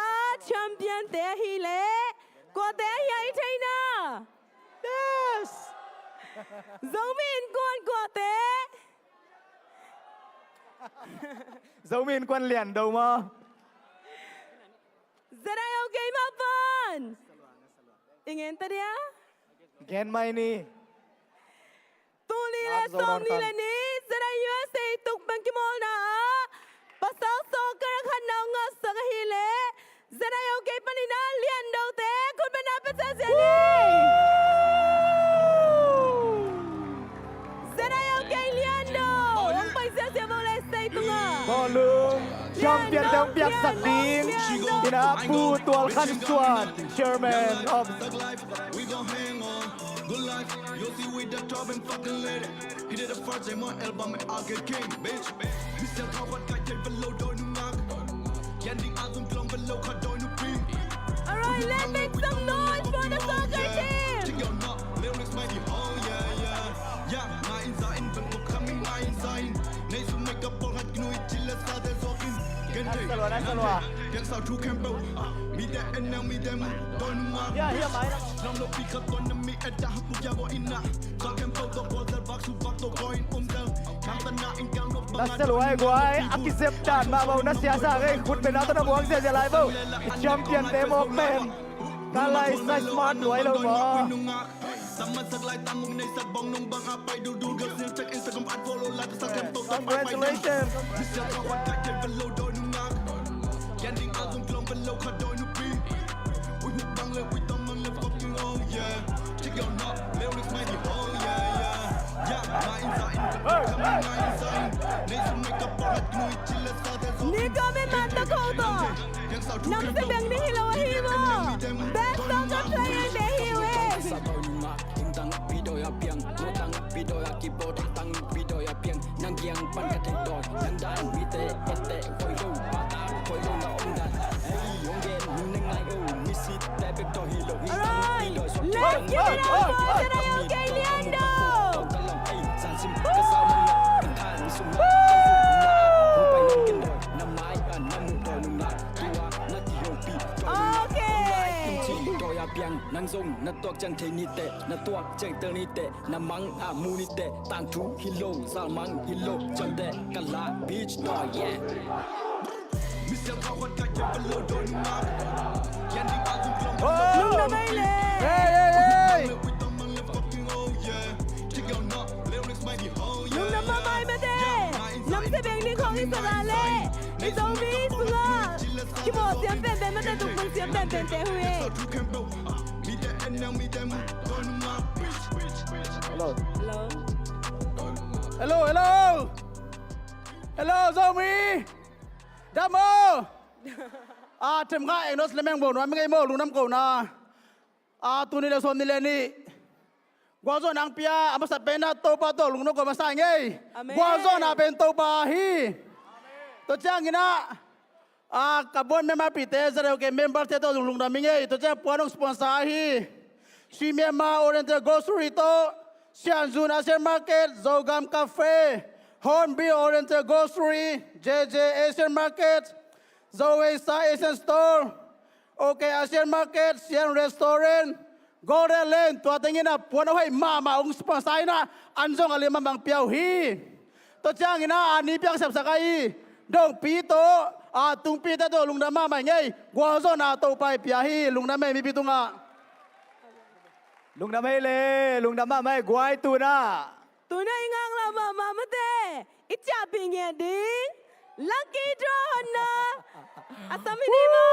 champion te hi le ko te hi thai na Yes! Zoom in kon ko te Dấu min quân liền đầu mà. Zerayoke ma fan Ingin ta dia Gen mai ni. tu li le Nak som ni zonon le kan. ni Zera USA tuk ben ki mol na pasal soccer khan na nga sa hi le Zerayoke panina lian dau te kun ben na pe sa se ni Zerayoke lian dau ang pai sa se mo le sai tu nga Bò lương. Champion trong biạc sạc điên. Ina pu tual khăn xuan. Chairman of We gon' hang on. Good life, you'll see we the top and fucking lit it. He did the first time on album and I'll get king, bitch. We still talk about guy take below door new knock. Ending album plum below cut door new beat. Alright, let's make some noise for the soccer team. Check your knock, lyrics mighty, oh yeah, yeah. Yeah, my inside, but we're coming my inside. Nice to make up all hot, you know it, chill, let's start this walking. Nasalwa. Yang sao true campbell. Me that and now me them. Don't know. Yeah, here mai. Long no pick up on the me at the hook ya go inna. So campbell the ball that box who back to going down. Kampana in gang no Nasalwa ay guay. Akisep dan ma bau nasiasa ay khut bên đó tao buông xe lại bau. Champion te mo pen. Kalai sai smart đuổi lâu mà. Sama sak lai tanggung nei sak bong nong bang apai du du girls still check Instagram ad follow like sak tempo sak Congratulations. Mr. Kawan tak jen below do nu ngak. Ending album plum below cut do nu beat. We hook bang le we tom mang le fucking oh yeah. Check your knock lyrics mighty oh yeah yeah. Yeah, my inside coming my inside. Nei to make up all hot new chill let's start this Ni kami mata ko to. Nam se bang ni hilaw hi mo. Best soccer player de hi we. Tang video ya piang, mo tang video ya keyboard, tang video ya piang, nang giang pan ka thai doi, nang dan vi te ete koi lo, pa ta koi lo na ong dan, hey ong gen nu nang lai o, mi sit te bek to hi lo, hi tang video so Let's give it up for Zerayoke Liando. ta long hey san sim ka sa man na, kan than sum na, hu pai nang ken doi, na mai an na mu doi nu na, tua na ki ho pi, Okay. Doi ya piang, nang zong na tuak chang thei ni te, na tuak chang tơ ni te, na mang a mu ni te, tang thu hilo, sal mang hilo, chang te, kala beach doi yeah. Mr. Kawan tak jen below do nu ngak. Ending album plum Nung na may le. Hey, hey, hey. we tom mang le fucking oh yeah. Check your knock lyrics mighty oh yeah. Nung na mamay ma de. Nam se bang ni kong isara le. Isong mi sunga. Kimo siam ben ben ma de tuk mung siam ben ben te huye. True campbell. Me that and now me them. Don't know. Hello. Hello. Hello, hello. Hello, Zomi. Damo. Thêm ngay nó sẽ mang bộ nó mấy cái mồ luôn năm cổ na. Tu ni là xôn ni lên đi. กว่าโซนางเปียอามาสัตเป็นนะโตปาโตลุงนกก็มาสร้างไง อาเมน กว่าโซนาเป็นโตปาฮีตัวจ้างกินะกับบนเมมาปีเตสเรโอเคเมมเบอร์เตโตลุงดามิไงตัวจ้างปวนองสปอนเซอร์ฮีชีเมียมาโอเรนเตอร์โกสรีโตเซียนซูนอาเซียนมาร์เก็ตโซกามคาเฟ่ฮอนบีโอเรนเตอร์โกสรีเจเจเอเซียนมาร์เก็ตโซเอซ่าเอเซียนสโตร์โอเคอาเซียนมาร์เก็ตเซียนรีสอร์ทGolden Lane ตัวเต็งนะปวนเอาไว้มาองสปอนเซอร์นะอันจงอะไรมาบังเปียวฮีตัวจ้างนะอันนี้เปียกสับสกายดงปีโตตุงปีแต่ตัวลุงดำมาไม่ไงกว่าโซนาโตไปเปียฮีลุงดำไม่มีปีตุงลุงดำไม่เลยลุงดำมาไม่กวยตูน่า ตัวนั้นงางละมามาเตอิจฉาปิงเงดิลักกี้ดรอนนะอาสามินีมา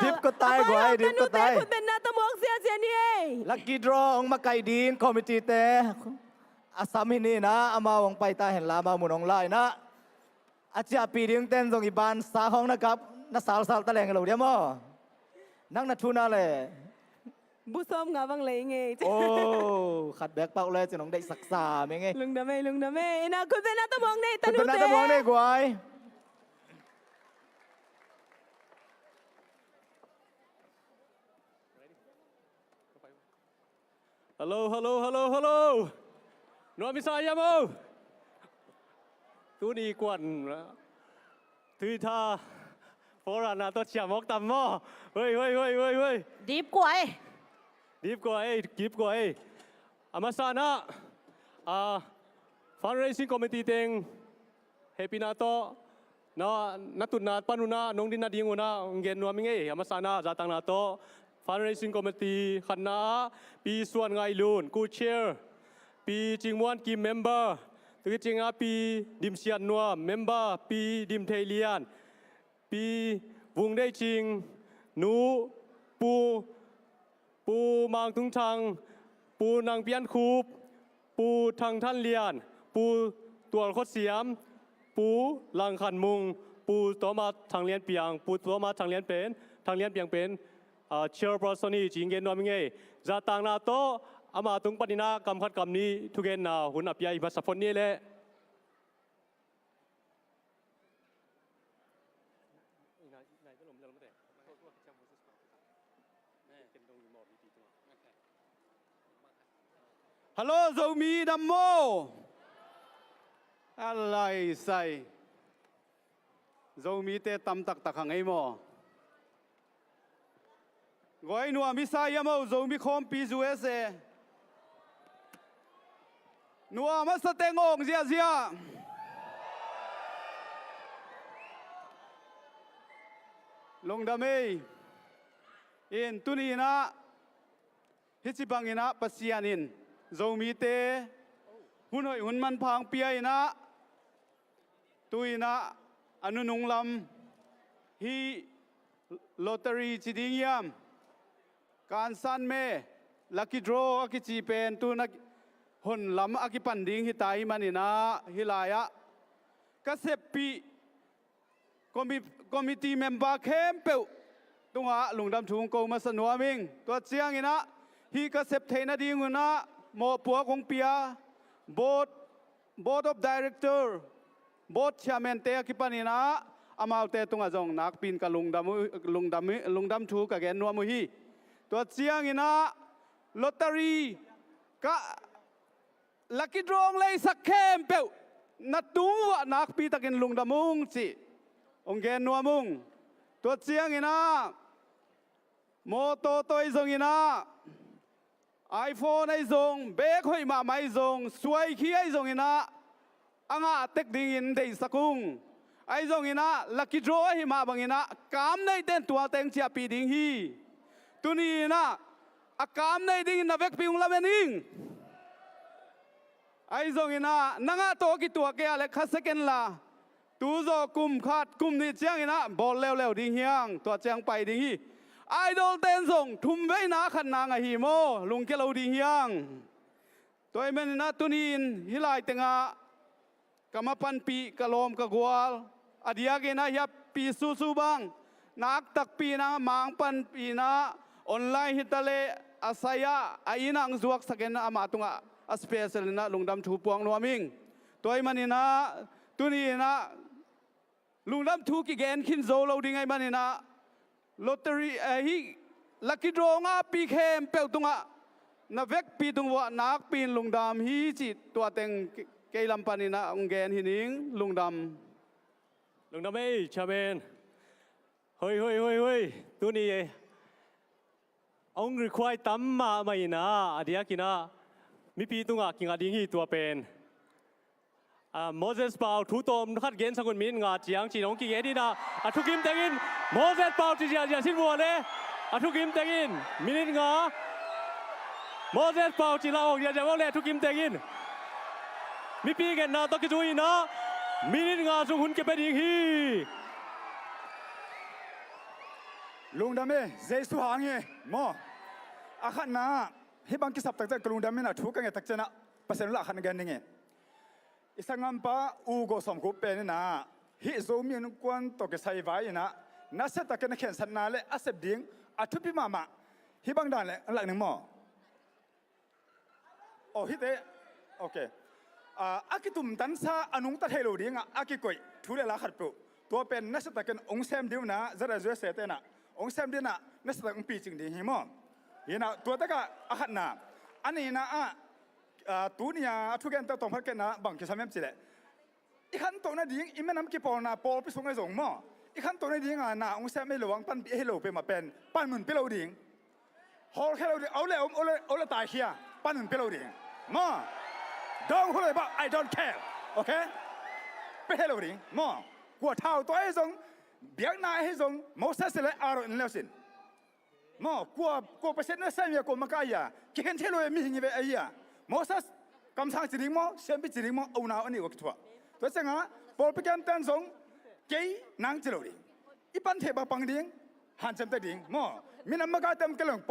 ดิบก็ตายกวยดิบก็ตาย คุณเป็นนาตมอกเสียนี่ ลักกี้ดรอองมาไกดีนคอมมิตี้เตอาสามินีนะอามาวงไปตาเห็นลามามุนองไลนะอาจจะปีเดียงเต้นตรงอีบานสาห้องนะครับนักสาวตะแลงกันหรือเดียวมั้งนั่งนัดทุนาเลย บุษมงาบังเลยไง โอ้ขัดแบกเปล่าเลยจะน้องได้สักษาไหมไง ลุงดำไม่นะคุณเป็นนาตมองในตา คุณ นุ เป็น เต นาตะมองได้กวย Hello. Nó mi sai yam ô. Tu đi quần. Tùy tha. Phố ra na tôi chả móc tầm mò. Ơi. Deep กวย Deep qua ấy. Amasana. Fundraising committee ting. Happy na to. Nó natuna panuna nong din na dinguna ngen nuam ngai amasana zatang na to. Fundraising Committee คณะปีส่วนไงลูนกูเชียร์ปีจิงมวนกีเมมเบอร์ตึกจิงอาปีดิมเซียนนัวเมมเบอร์ปีดิมเทเลียนปีวงได้จริงหนูปูมังทุงทางปูนางเปียนคูบปูทางท่านเลียนปูตัวโคตรเสียมปูลังขันมุงปูตัวมาทางเลียนเปียงปูตัวมาทางเลียนเป็นทางเลียนเปียงเป็นchairperson ni jinggen nom nge zatang na to ama tung panina kam khat kam ni thugen na hun apya iba sapon ni le Hello Zomi Dammo อะไรใส่ Zomi เตตำตักตักขังไอ้หมอกอยนัวมิสายามเอาZomi คอมปีจูเอสนัวมาสเตงองเสียลงดามีอินตุนีนะฮิจิบังอินะปัสยานินZomi เตหุ่นหอยหุ่นมันพังเปียนะตุยนะอนุนุงลำฮีลอตเตอรี่จิดิงยามการสันเมลักกี้ดรออากิจีเป็นตุนักหุ่นลำอากิปันดิงฮิตายมันนี่นะฮิลายะกเสพปีคอมมิตี้เมมเบอร์เข้มเปิวตุงหะลุงดำทุงโกมาสนัวมิงตัวเจียงอินะฮีกเสพเทนดีงุนะโมปัวคงเปียboard of director board chairman te akipanina amau te tunga jong nak pin ka lungdam thu ka gen nuamu hi to chiang ina lottery ka lucky draw lei sakhem pe na tu nak pi takin lungdamung chi ong gen nuamung to chiang ina moto toi jong ina iPhone ไอ้ทรงเบกหอยมาไม่ทรงสวยขี้ไอ้ทรงอินะอ่างเต็กดิ่งอินเดสกุงไอ้ทรงอินะลักกี้ดรอหิมาบังอินะกามในเต้นตัวเต็งเชียปีดิ่งฮีตุนีนะอากามในดิ่งนับเวกพิงละเมนิงไอ้ทรงอินะนังอาโตกิตัวเกียเล็กคัสเกนละตูโจกุมขาดกุมนี่เจียงอินะบอลเร็วดิ่งเฮียงตัวเจียงไปดิ่งฮีไอดอลเต้นส่งทุ่มไว้นาขันนางฮีโมลุงเกลาดีเฮียงตัวเอ็มนนาตุนีนฮิลายเตงากำมาปันปีกะลมกะกวลอดียาเกนะยับปีสู้บังนักตักปีนะมังปันปีนะออนไลน์ฮิตาเลอาศัยไอ้นางจวกสกเกนอามาตุงะ a special na lungdam thu puang nuaming toy manina tuni na lungdam thu ki gen khin zo lo ding ai manina lottery hi lucky draw nga pi khem pel tunga na vek pi tung wa nak pin lungdam hi chi tua teng ke lam panina ong gen hining lungdam lungdam ei chamen hoi tu ni ông require tắm mà mày na adia kina mi pi tunga kinga ding hi tua pen Moses Paul thu tom khat gen sangun min nga chiang chi nong ki ge di na thu kim tengin Moses Paul chi ja sin wo le thu kim tengin minit nga Moses Paul chi la ok ja ja wo le thu kim tengin mi pi gen na to ki chui na minit nga sung hun ke pe ding hi lung đam ê dây su hàng nghe mò à khát na hi bang kisap tak tak lung đam ê na thu cái nghe tak chena pasen la khát gan nghe isangam pa u go som ko pe na hi zo mian kwan to ke sai vai na se tak na khen san na le asep ding a thu pi mama hi bang dan le lak ning mo oh hi te okay akitum tan sa anung ta thelo ding akikoi thu le la khat pu to pen na se tak ong sem diu na zara zo se te na ông xem đi na nét sắc ông pi chừng đi hiểu không? Hiện na tua tất cả hạt na anh ấy na tu nia thu gen ta tổng phát cái na bằng cái sao em chỉ lệ ít khăn tổ na điên im nắm cái bò na bò bị xuống cái giống mò ít khăn tổ na điên na ông xem mấy lồng pan bị hello pe mà pen pan mình pe lâu điên hol hello điên ấu lệ tài kia pan mình pe lâu điên mò don't worry about I don't care okay pe hello điên mò của thao tối giống biết nãy hay giống Moses lại aro in leo xin mà qua bớt nó xem việc của mà cái ya cái hiện thế rồi mình như vậy ấy ya Moses cầm sang chỉ riêng mò xem bị chỉ riêng mò ông nào anh ấy có thua tôi xem á Paul bị cầm tên giống cái nang chỉ rồi ít ban thế bà bằng điên hàn chấm tay điên mà mình nằm mà cái tên cái lòng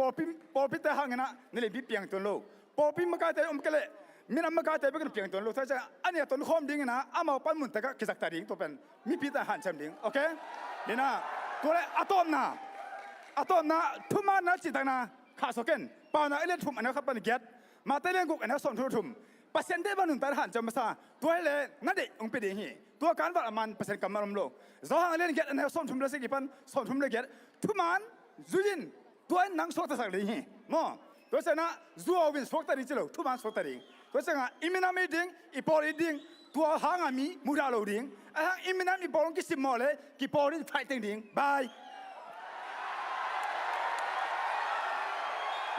Paul bị tay hàng na nên bị piang tuần lâu Paul bị mà cái tên cái lệ mình nằm mà cái tên bị piang tuần lâu tôi xem anh ấy tuần hôm điên na ama pan mun taka kisak tay điên tôi pen mi bị tay hàn chấm điên okayนี่นะตัวเล่อะตอมนะทุ่มนะจิตนะขาสกันปานะเอเลทุ่มอันนะครับปันเกียรมาเตเล่นกุกอันนั้นส่วนทุ่มเปอร์เซ็นต์ได้บ้านหนึ่งแต่หันจำมาซาตัวเล่นั่นเด็กองค์เป็นเด็กฮีตัวการวัดมันเปอร์เซ็นต์กำมันลมโลกจะหางเล่นเกียรอันนั้นส่วนทุ่มเลยสิกี่ปันส่วนทุ่มเลยเกียรทุ่มมันจุยินตัวนังสวดตะสักเลยฮีมอตัวเสนาจูเอาวินสวดตะดิจิโลทุ่มมันสวดตะดิตัวเสนาอิมินามีดิ้งอีพอลีดิ้งตัวหางมีมูดาโลดิ้งไอ้หางอิมินามีบอลกิสิมอเลยกี่พอลีไฟติ้งดิ้งบาย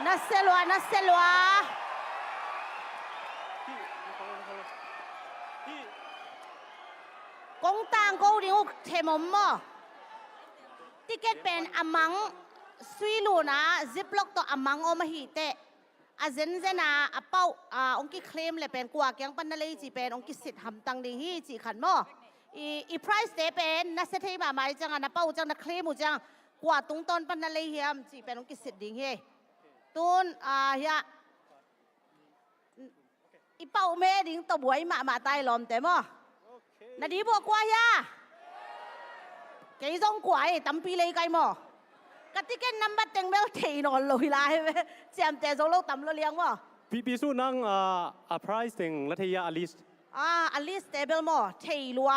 นัสเซลวากงตางกูดิ้งเทมอมติเกตเป็นอมังสวีลูนะซิปล็อกตัวอมังอมาฮีเตอาเซนเซนาอเป้าองค์กิเคลมเลยเป็นกว่าแกงปันนั่นเลยจีเป็นองค์กิสิทธิ์ทำตังดีฮีจีขันมออีไพรส์เตเป็นนัสเทมาหมายจังนะเป้าจังนะเคลมจังกว่าตุงต้นปันนั่นเลยเฮียมจีเป็นองค์กิสิทธิ์ดิ้งเฮตุนเฮียอีเป้าเมดิ้งตัวบวยมาตายหลอมแต่มอนาดีบอกว่าเฮียกี่จงกว่าตั้มปีเลยไกมอกติกานับเต็งเบลทีนอนลอยลายเว้ยเสียมแต่โซโล่ต่ำเราเลี้ยงมั้งปีสู้นั่งprice เต็งลัทธิยาอลิสอลิสเตเบิลมั้งทีลัว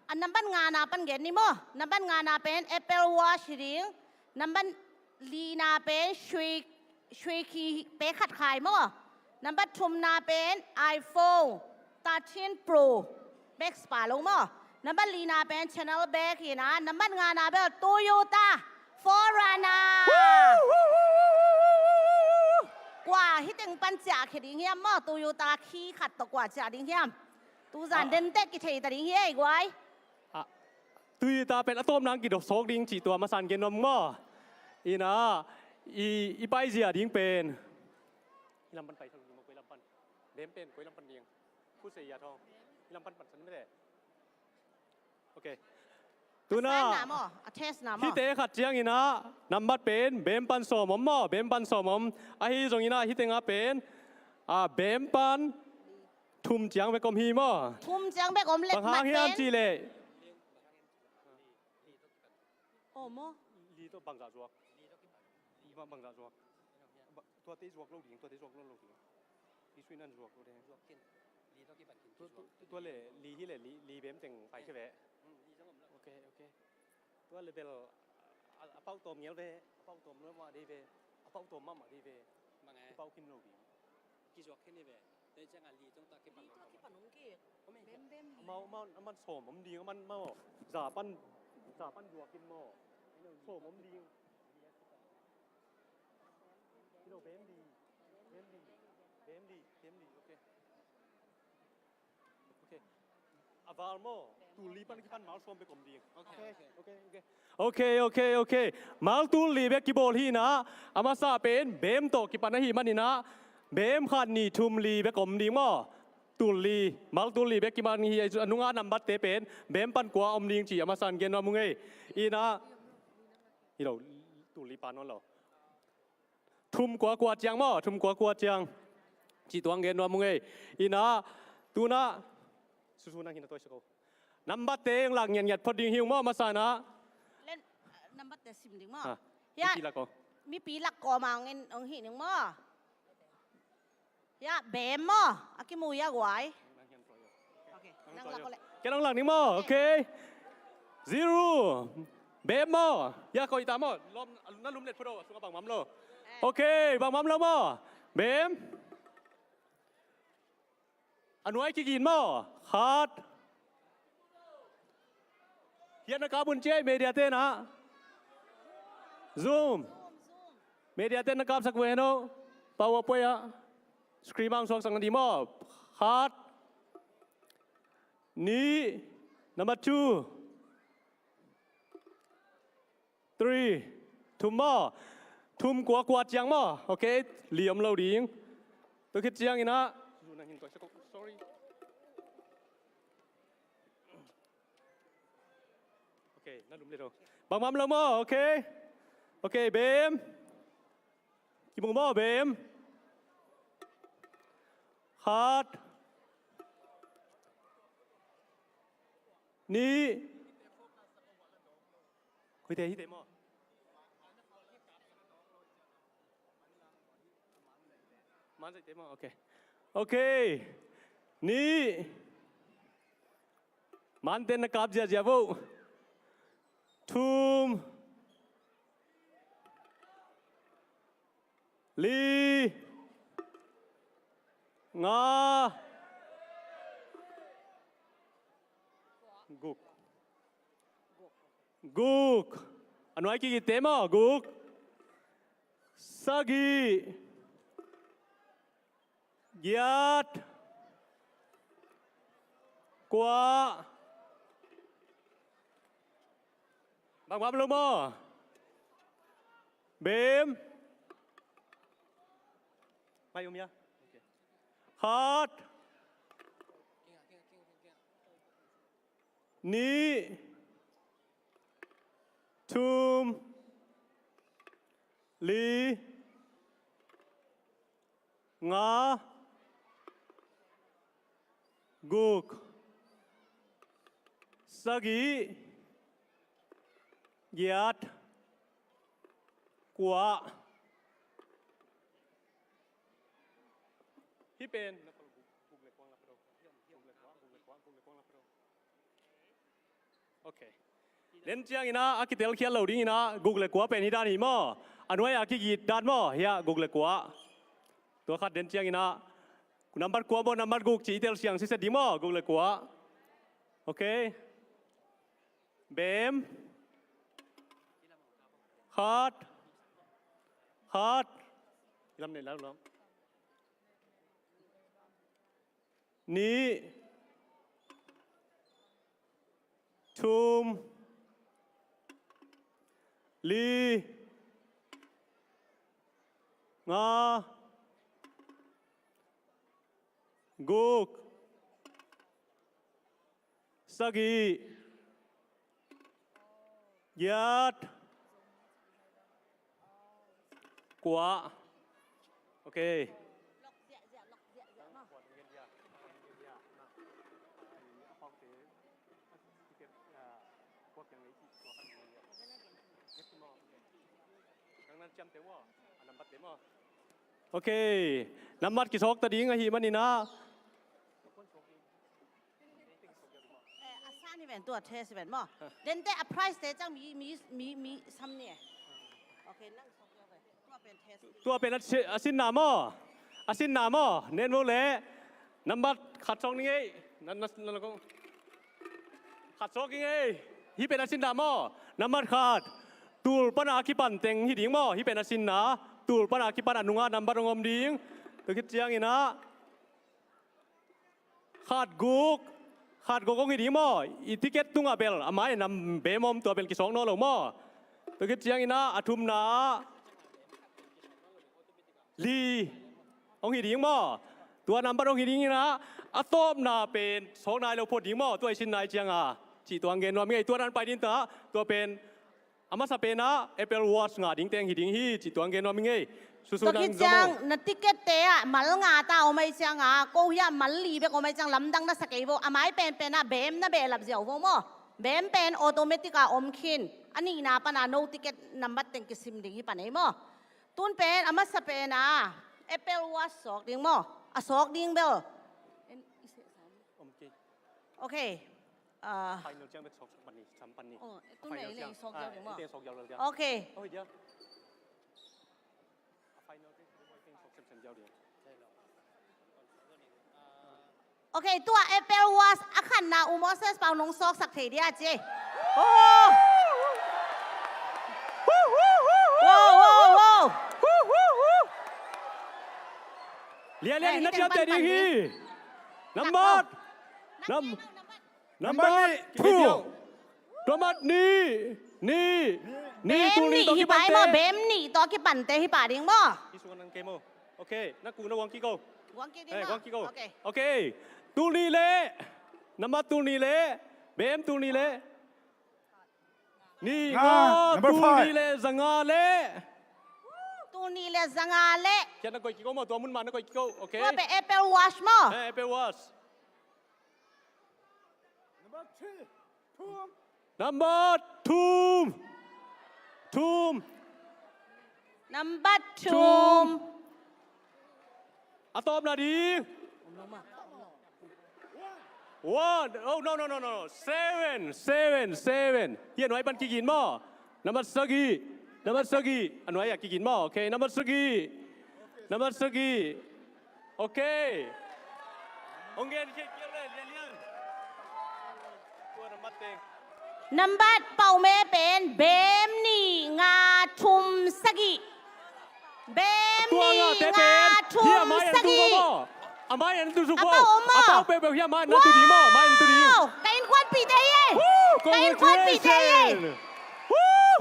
อันนับบันงานปันเกณฑ์นี่มั้งนับบันงานเป็น Apple Watch ดิ้งนับบันลีนาเป็นช่วยคีเป็นขัดขายมั้งนับบันทุ่มนาเป็น iPhone 13 Pro แบ็กสปาลงมั้งนับบันลีนาเป็น Channel Back ฮีนะนับบันงานเป็น Toyota Forerunner กว่าที่ตึงปัญจาขีดเหี้ยมโตโยต้าขี้ขัดตกว่าจาดิ้งเหี้ยมตูจานเด่นเต็กกิเทตดิ้งเหี้ยอีกไว้ตุยตาเป็นอะตอมนางกิดโซกดิ้งจีตัวมาสันเกนนมง้ออีนะอีไปเสียดิ้งเป็นลำปันไปทางนี้มาคุยลำปันเดมเป็นคุยลำปันเดียงผู้เสียทองลำปันปัดฉันไม่ได้โอเคตัวน่ะที่เตะขัดเจียงอีนะนำบัดเป็นเบมปันสมมเบมปันสมมไอ้ตรงนี้นะที่เตะงาเป็นเบมปันทุ่มเจียงไปกลมฮีมทุ่มเจียงไปกลมเล็กบางครั้งที่จีเลยโอ้โมลีตัวบังจ่าจัวลีบังจ่าจัว ตัวที่จวกลูกดิ่งตัวที่จวกลูกดิ่งที่ช่วยนั่นจวกลูกดิ่ง จวกกินลีต้องกินบัตรกิน ตัวเลยลีที่เลยลีเบมจังไปใช่ไหม ลีจังผมแล้ว โอเคตัวเลยเป็นเป้าตัวเงี้ยเลยเป้าตัวแล้วมาดีเวเป้าตัวมั่มดีเว มาไง เป้ากินลูกดิ่ง กี่จวกแค่นี้เว้ยแต่จังอ่ะลีต้องตากินบัตร ลีต้องคิดปันนงกี้ ก็ไม่ เบมเบม มันโสมดีก็มันจ่าปั้นจวกกินหม้อโสมดีที่เราเบมดีโอเคaval mo tu liban ki pan mal som be kom di โอเคมาตูลีเบกิโบลฮีนะอามาซาเป็นเบมโตกิปันฮีมันนี่นะเบมขันนี่ทุมลีเบกอมดีมั้ตูลีมาตูลีเบกิมันฮีอนุงานัมบัตเตเป็นเบมปันกัวอมดิงจีอามาซันเกนว่ามุงเออีนะอีเราตูลีปานนั่นเหรอทุมกัวเจียงมั้ทุมกัวเจียงจีตัวเกนว่ามุงเออีนะตูนะสู้ๆนั่งกินตัวเฉยนัมบัตเตงหลักเงียดพอดีหิวมั้มาซานะเล่นน้ำบัตรสิมดึงมั้ง ยามีปีหลักกอมาเงินองหิหนึ่งมั้งยาเบมมั้งอากิมูยากไว้โอเคนั่งหลักก็เลย แกนั่งหลังนี่มั้งโอเค zero เบมมั้งยาคอยตามมั้งล้มนั่นลุมเล็ดพอดีสุขบังมัมโลโอเคบังมัมแล้วมั้งเบมอนุไอกิกินมั้งขาดเฮียนักการบุญเจเมียเตนะ Zoom เมียเตนักการสักเวโน PowerPoint สครีมอังสองสังกัดดีมั้งขาดนี่ number 2 3 ทุ่มมั้งทุ่มกว่าเจียงมั้งโอเคเหลี่ยมเราดิ่งตัวคิดเจียงอีนะ sorryโอเคนั่นลุมเล็ดบังมัมแล้วมั้งโอเคเบมกี่โมงมั้งเบมขาดนี่คุยเตะที่เตะมั้งมันจะเตะมั้งโอเคนี่มันเต้นนักการเจ้าบุทุ่มลีงากุกอันไหนกี่เต็มอ่ะกุกสกียัดกว่าบังคับลงมาเบมไปอยู่มั้ยฮัดนี่ทุมลีงากุกสกียัดกว่าที่เป็นโอเคเล่นเจียงอีนะอากิเตลเขียนเหล่านี้นะกุกเล็กกว่าเป็นที่ด้านนี้มั้งอันไว้อากิกีด้านมั้งเฮียกุกเล็กกว่าตัวขัดเล่นเจียงอีนะคุณนับบัตรกว่าบนนับบัตรกุกจีเตลเสียงสิเสดีมั้งกุกเล็กกว่าโอเคเบมฮัดลำเนี่ยแล้วล้อมนี่ทุมลีงากุกสกียัดกว่าโอเคดังนั้นจำเต็มว่าอันนั้นบัดเต็มว่าโอเค โอเคน้ำมัดกี่ซอกตะดิ้งอะฮีมันนี่นะ อาซานี่เป็นตัวเทสเป็นมั้งเดนเต้อ price เตจังมีซ้ำเนี่ยโอเคนั่งสองเดียวไปตัวเป็นเทส ตัวเป็นอาซินนามออาซินนามอเน้นโมเลน้ำมัดขัดซอกนี่ไงนั่นแล้วก็ขัดซอกนี่ไงฮีเป็นอาซินนามอน้ำมัดขาดตูลปนาคิปันเต็งฮีดิ้งมอฮีเป็นอาซินนาตูลปนาคิปันอนุงาน้ำบัดงอมดิ้งตัวคิดเจียงอีนะขาดกุกก็ฮีดิ้งมออีทิเก็ตตุงอาเบลอาไม้นำเบมอมตัวเป็นกี่สองนอหลงมอตัวคิดเจียงอีนะอาทุมนาลีองหิดิ้งมอตัวนำบัดองหิดิ้งอีนะอาตอมนาเป็นสองนายเราพดดิ้งมอตัวไอชินนายเจียงอ่ะจีตัวเงินว่ามีไอตัวนั้นไปดินตาตัวเป็นอามาสเปนะเอเปิลวอชงาดิ้งเต็งหิดิ้งฮีจีตัวเงินว่ามีไงสุด ตัว ๆนั่ คิ ง ด ก็ จั ม งนัดติเกตเตะมัลงาตาเอาไม่จังกูยามัลลีเบกเอาไม่จังลำดังนัสเกย์โบอาไม้เป็นเบมนะเบลับเจ้าโวโมเบมเป็นออโตเมติกาอมคินอันนี้นะปนาโนติเกตนัมบัตเต็งกิซิมดิ้งฮีปานเอโมตุนเป็นอามาสเปนะเอเปิลวอชสอกดิ้งโมอะสอกดิ้งเบลโอเคไฟนอลเจียงเป็นสองปันนี่สามปันนี่ ตัวไหนเลยสอกเดียวดิ้งโม เต็งสองยาวเลย โอเค โอ้ยเดี๋ยวไฟนอลเต็งสองเซนยาวเดียว โอเคตัวเอเปิลวอชอาคันนาอุโมเซสเปานงซอกสักเทีเดียเจโอ้โว้เรียนนี่นัดเดียวเตะดีฮีน้ำบัดน้ำบัดทูตัวมัดนี่ตูนี่ตัว ฮิ กี่ ปา ปัน ย เตะ โมเบมนี่ตัวกี่ปันเตฮิปาดิงโม ที่สุวรรณเกมโมโอเคนักกูนักวังกี่โก วังกี่ดิ เอ้ย โม วังกี่โก โอเค โอเคตูนี่เละน้ำบัดตูนี่เละเบมตูนี่เละนี่งอตูนี่เละสังอาเละ ตูนี่เลสังอาเละ แค่นักกูกี่โกโมตัวมุนมานักกูกี่โกโอเค ตัวเป็นเอเปิลวอชโม เอ้ยเปวัส number two นัมบัตทูม อะตอมนาดีone oh no seven เฮียหน่วยปันกี่กินหม้อน้ำมันสกีอันหน่วยอยากกี่กินหม้อโอเคน้ำมันสกีโอเคองเกนเกี่ยวเลยเรียนตัวน้ำมันเต็ง นัมบัตเป่าเมเป็นเบมนี่งาทุมสกีเบม ตัว นี่ งาเต งา เป็น ทุ เฮีย ม ไม้ยัน ส ตู กี ก็หม้ออาไม้ยันตูสุโก อาเป่าหม้อ อาเป่าเปเปเฮียไม้นั่นตูดีหม้อไม้ยันตูดี kain kwan pi te ye kain kwan pi te ye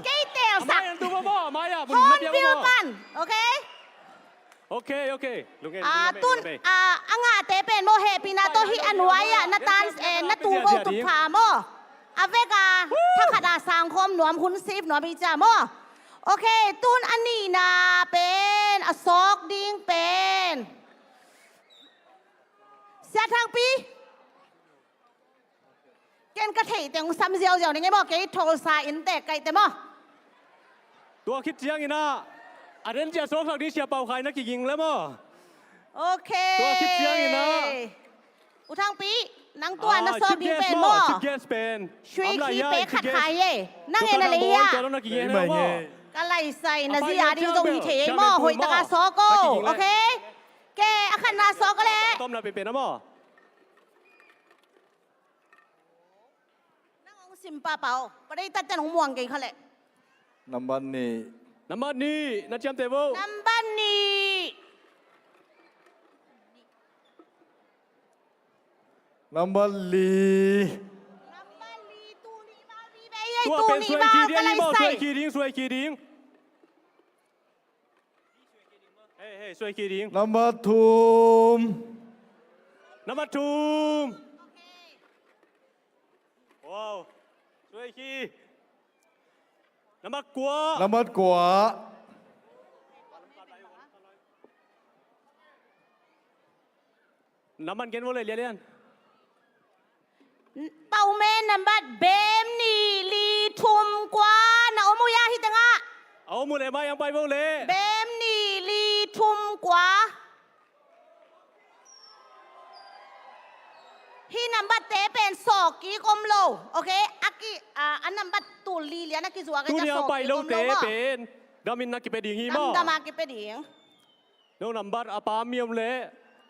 kay te อาไม้ sa ยันตูก็หม้อไม้อะบุญ hon นับเดียว bil หม้อ pan okay โอเคลุงเอ็น tun anga te pen mo he pina to hi anwaya na tan na tu go tu pha mo aveka tha khada sang khom nuam hun sip nuam bi cha mo okay tun ani na pen asok ding pen sia thang pi ken ka thei teng sam jiao jiao ni ngai mo ke thol sa in te kai te mo ตัวคิดเจียงอีนะอันนั้นจะโซ่สักนี้เชียร์เป่าใครนักกี่ยิงแล้วมั้ง โอเค ตัวคิดเจียงอีนะ อุทางปีนังตัวนักซอกดิเป็นโม ชิปเกสเป็น ช่วยคีเปขัดขายเย่นั่งเอ็นอะไรอ่ะ จะต้องนักกี่ยิงแล้วมั้ง ก็ไล่ใส่นาซิอาดิงตรงนี้เทโมหอยตะกาซอโกโอเคแกอาคันนาซอก็แล้ว ต้มนาเป็นนะมั้ง นั่งองซิมป้าเปาก็ได้ตัดจันหงม่วงเก่งเขาแหละ น้ำมันนี่ น้ำมันนี่นัดเชียมเตเบิล น้ำบันนี่ น้ำมันลี น้ำบันนี่ตูนี่มาบีเบย์ ตัว ตู เป็นส นี่ วย มา คี ก็ ดิ้ง ไล่ นี่มั้งส ใส่ วยคีดิ้งเฮ้ยสวยคีดิ้ง น้ำมันทูม น้ำมันทูมว้าวสวยคีน้ำมันกัว น้ำมันกว่า น้ำมันเกนโวเลยเรียน เป่าเมนนัมบัดเบมนี่ลีทุมกว่านาโอมุยาฮิตังะ เอามือเลยมายังไปโวเลย เบมนี่ลีทุม กว่าฮีนัมบัตเตเป็นสอกกีกลมโลโอเคอากิอันนัมบัตตูลีเลียนักกิจวัตรก็ tu จะ ni สอก ang pai กีกล lo มโล te บ่ pen damin na kipe ding hi mo ดำมากิไปดิง no number apa miom le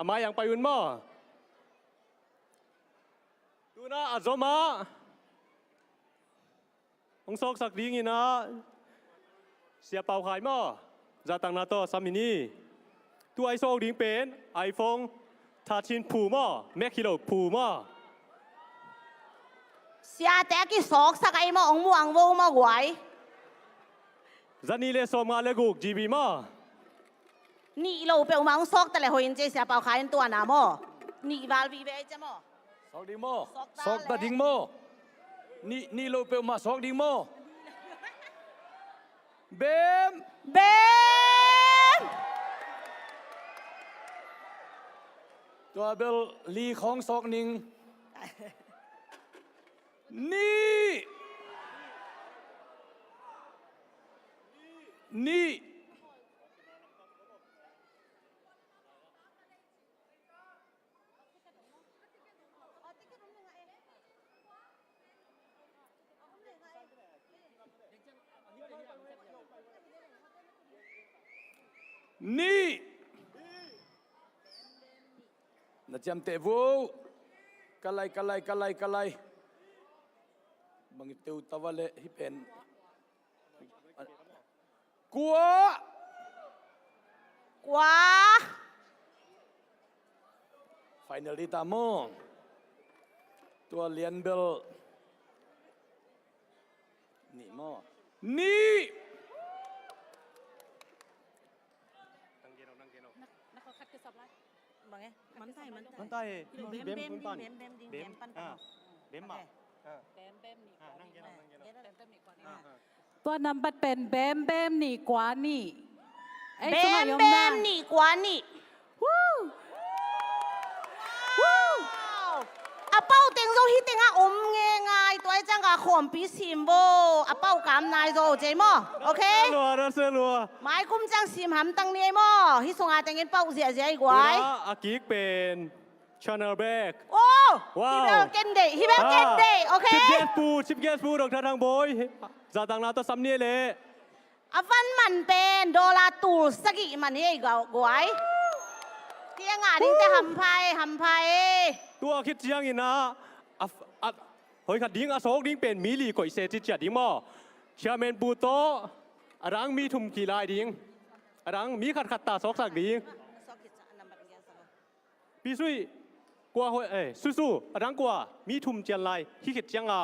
ama yang payun mo tu na azoma ong sok sak ding ina sia pau khai mo zatang na to samini tu ai sok ding pen iphone ทาชินผูม่อแม็กคิโลผูม่อ เสียแต่กี่สอกสักไอ้มาองม่วงโวมาไหว จันนี่เลสอมาเลกุกจีบีม่อ นี่เราเปลวมังซอกแต่ละหอยเจเสียเปล่าขายตัวหนาโมนี่บาลวีเบจะโม สอกดิงโมสอกตาดิงโมนี่โลเปลมาสอกดิงโมเบม เบม ตัวเบลลีของสอกนิงนี่นี่นะจำเตวูกะไลบังเตวตะวันเลฮิเป็นกัว กว่า finally ตามอตัวเลียนเบลนี่มอนี่ บังไงมันใส่ มันใต้เบมคุณปัน เบมปัน เบมมา ตัวนัมบัตเป็นเบมเบมนี่กว่านี่ไอ้ เบ สมัย ม ยม เบ นาม นี่กว่านี่ วู้ อาเป้าเต็งโซฮิเต็งอาอมเงงายตัวไอ้จังกะข่มปีสิมโบอาเป้ากำนายโซเจมอโอเค รัวรัสรัว หมายคุ้มจังสิมหำตังเนียมอฮิสงอาเต็งเงินเป้าเสียไอ้กวาย อากิกเป็นชาแนลแบก โอ้ ว้าว ฮิเบลเกนเดย์ฮิเบลเกนเดย์โอเค ชิปเกสปูดอกทางโบยจาตังนาตัวซ้ำเนี่ยเลย อาฟันมันเป็นโดลาตูสกิมันเฮ้ยกวายเที่ยงอ่ะดิ้งจะหำไพ ตัวคิดเจียงอินะเฮ้ยขัดดิ้งอโศกดิ้งเป็นมิลีก่อยเซจิตจัดดิ้งมอเชียเมนปูโตรังมีทุ่มกีฬาดิ้งรังมีขัดตาซอกสักดิ้งพี่ซุยกว่าสู้รังกว่ามีทุ่มเจียนไลที่คิดเจียงอ่ะ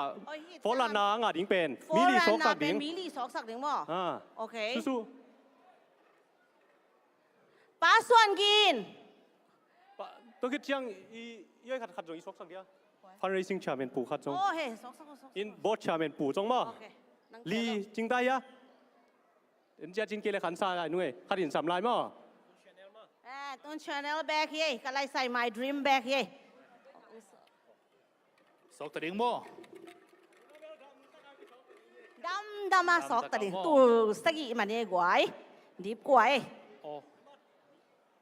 ฟอลนางอ่ะดิ้งเป็นมิลีซอกสักดิ้ง มิลีซอกสักดิ้งมอโอเค สู้ ป้าส่วนกิน ตัวคิดเจียงย่อยขัดจงอีซอกสักเดียวฟันเรซิ่งชาเมนปูขัดจง โอ้เฮ้ซอก อินบอสชาเมนปูจงมา โอเคลีจริงได้ยะเอ็นจะจริงเกลขันซาได้หน่วยขัดอินสามลายมั้ง ต้น channel back เฮ้ก็ไล่ใส่ my dream back เฮ้ สอกตาดิงโม ดำมาซอกตะดิตูสกิมันเฮ้กวยดิบกวย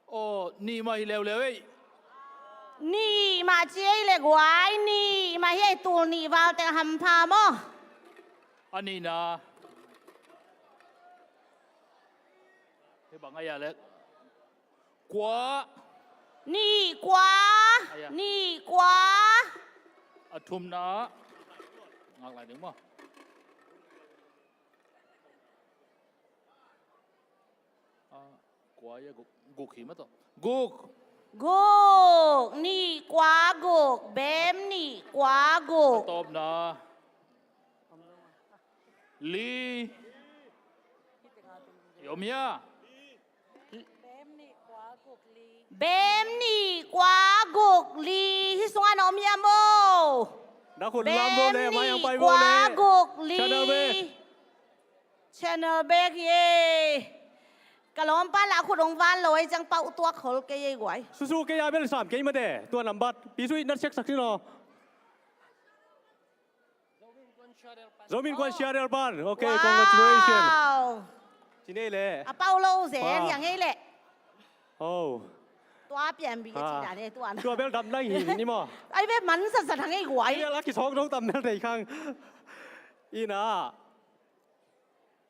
โอ้นี่มาฮิเลวเลย นี่มาเจ๊เลยกวยนี่มาเฮ้ตูนี่วาวแต่หำพามอ อันนี้นะเฮ้ยบังไงอะเล็กกว่า นี่กว่านี่กว่า อาทุมนะงอะไรถึงมั้งกว่าอย่ากุกหิมะต่อกุก กุกนี่กว่ากุกเบมนี่กว่ากุก ตอบนะลียอมยา เบมนี่กว่ากุกลีที่สงานอมยามโม นักขุน เบ ลาม ม โบเลยมา นี่ ยังไป ก โบ ว่า เลย กุกลี Channel Back Channel Back เย่กะล้อมป้าละขุดองวานลอยจังเป่าตัวเขาเกยกวย สู้ๆแกยายเป็นสามเกยมาเด้ตัวนัมบัตปีซุยนัดเช็คสักทีเนาะโซมินควันเชียร์เดลบานโอเค congratulations จีเน่เลย อะเป่าโลเสียอย่างนี้แหละ โ ตัวเปลี่ยนบีกับจีนเนี่ยตัวนั้น ตัวเบลดำได้หินนี่มั้ง ไอ้เว็บมันสัตว์ทั้งไอ้หวย ไอ้ลักกี้ท้องต้องตำเบลได้ข้างอีน่ะ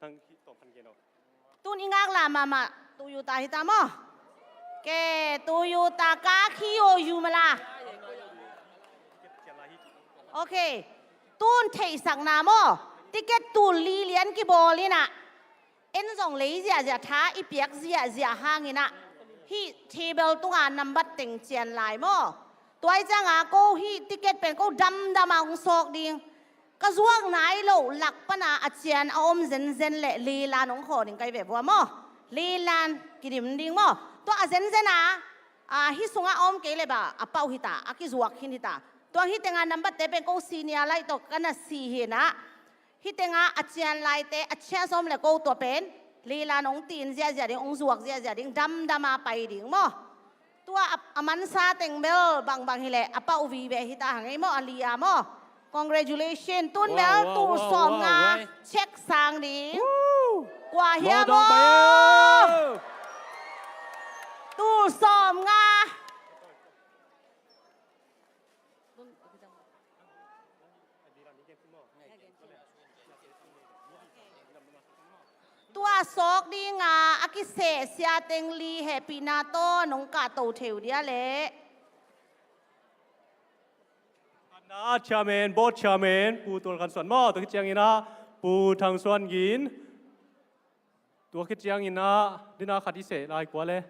ตั้งที่ต่อพันเกน ตุนอีงากลามาตูยูตาฮิตามอแกตูยูตากาคิโอยูมาลาโอเคตุนเทสังนามอติเกตตุนลีเลียนกิบอลีน่ะเอ็นส่งเลยจะท้าอีเปียกจะห่างอีน่ะฮีเทเบิลตุงานัมบัดติงเจียนลายมอตัวไอ้จ้างอาโกฮีติเกตเป็นก็ดำมาองศอกดิงก็ช่วงไหนเราหลักปนาอาเจียนอมเซนเละลีลานองขอดิงไกแบบว่ามอลีลานกิดิมดิงมอตัวอาเซนนะฮิสุงอาอมเกเลยบ่าอาเป้าฮิตาอากิจวกหินฮิตาตัวฮิตงานัมบัดเตเป็นก็ซีเนียไลตัวกันน่ะซีเฮนะฮิตงาอาเจียนไลเตอาเชียสมเลยก็ตัวเป็นลีลานองตีนเสียดิงองจวกเสียดิงดำมาไปดิงมอตัวอามันซาเต็งเบลบางฮิเลอาเป้าวีเบฮิตาหังไอมออาลียามอCongratulations ตุนเบลตูสอมงาเช็คสางดิงกว่าเฮียบอตูสอมงาตัวซอกดีงาอากิเสเสียเต็งลีแฮปีนาโตนงกาโตเทวเดียเละชาเมนบอสชาเมนปูตัวกันส่วนหม้อตัวคิดยังอินะปูทางส่วนยินตัวคิดยังอินะดินาขัดที่เสลายกว่าเลย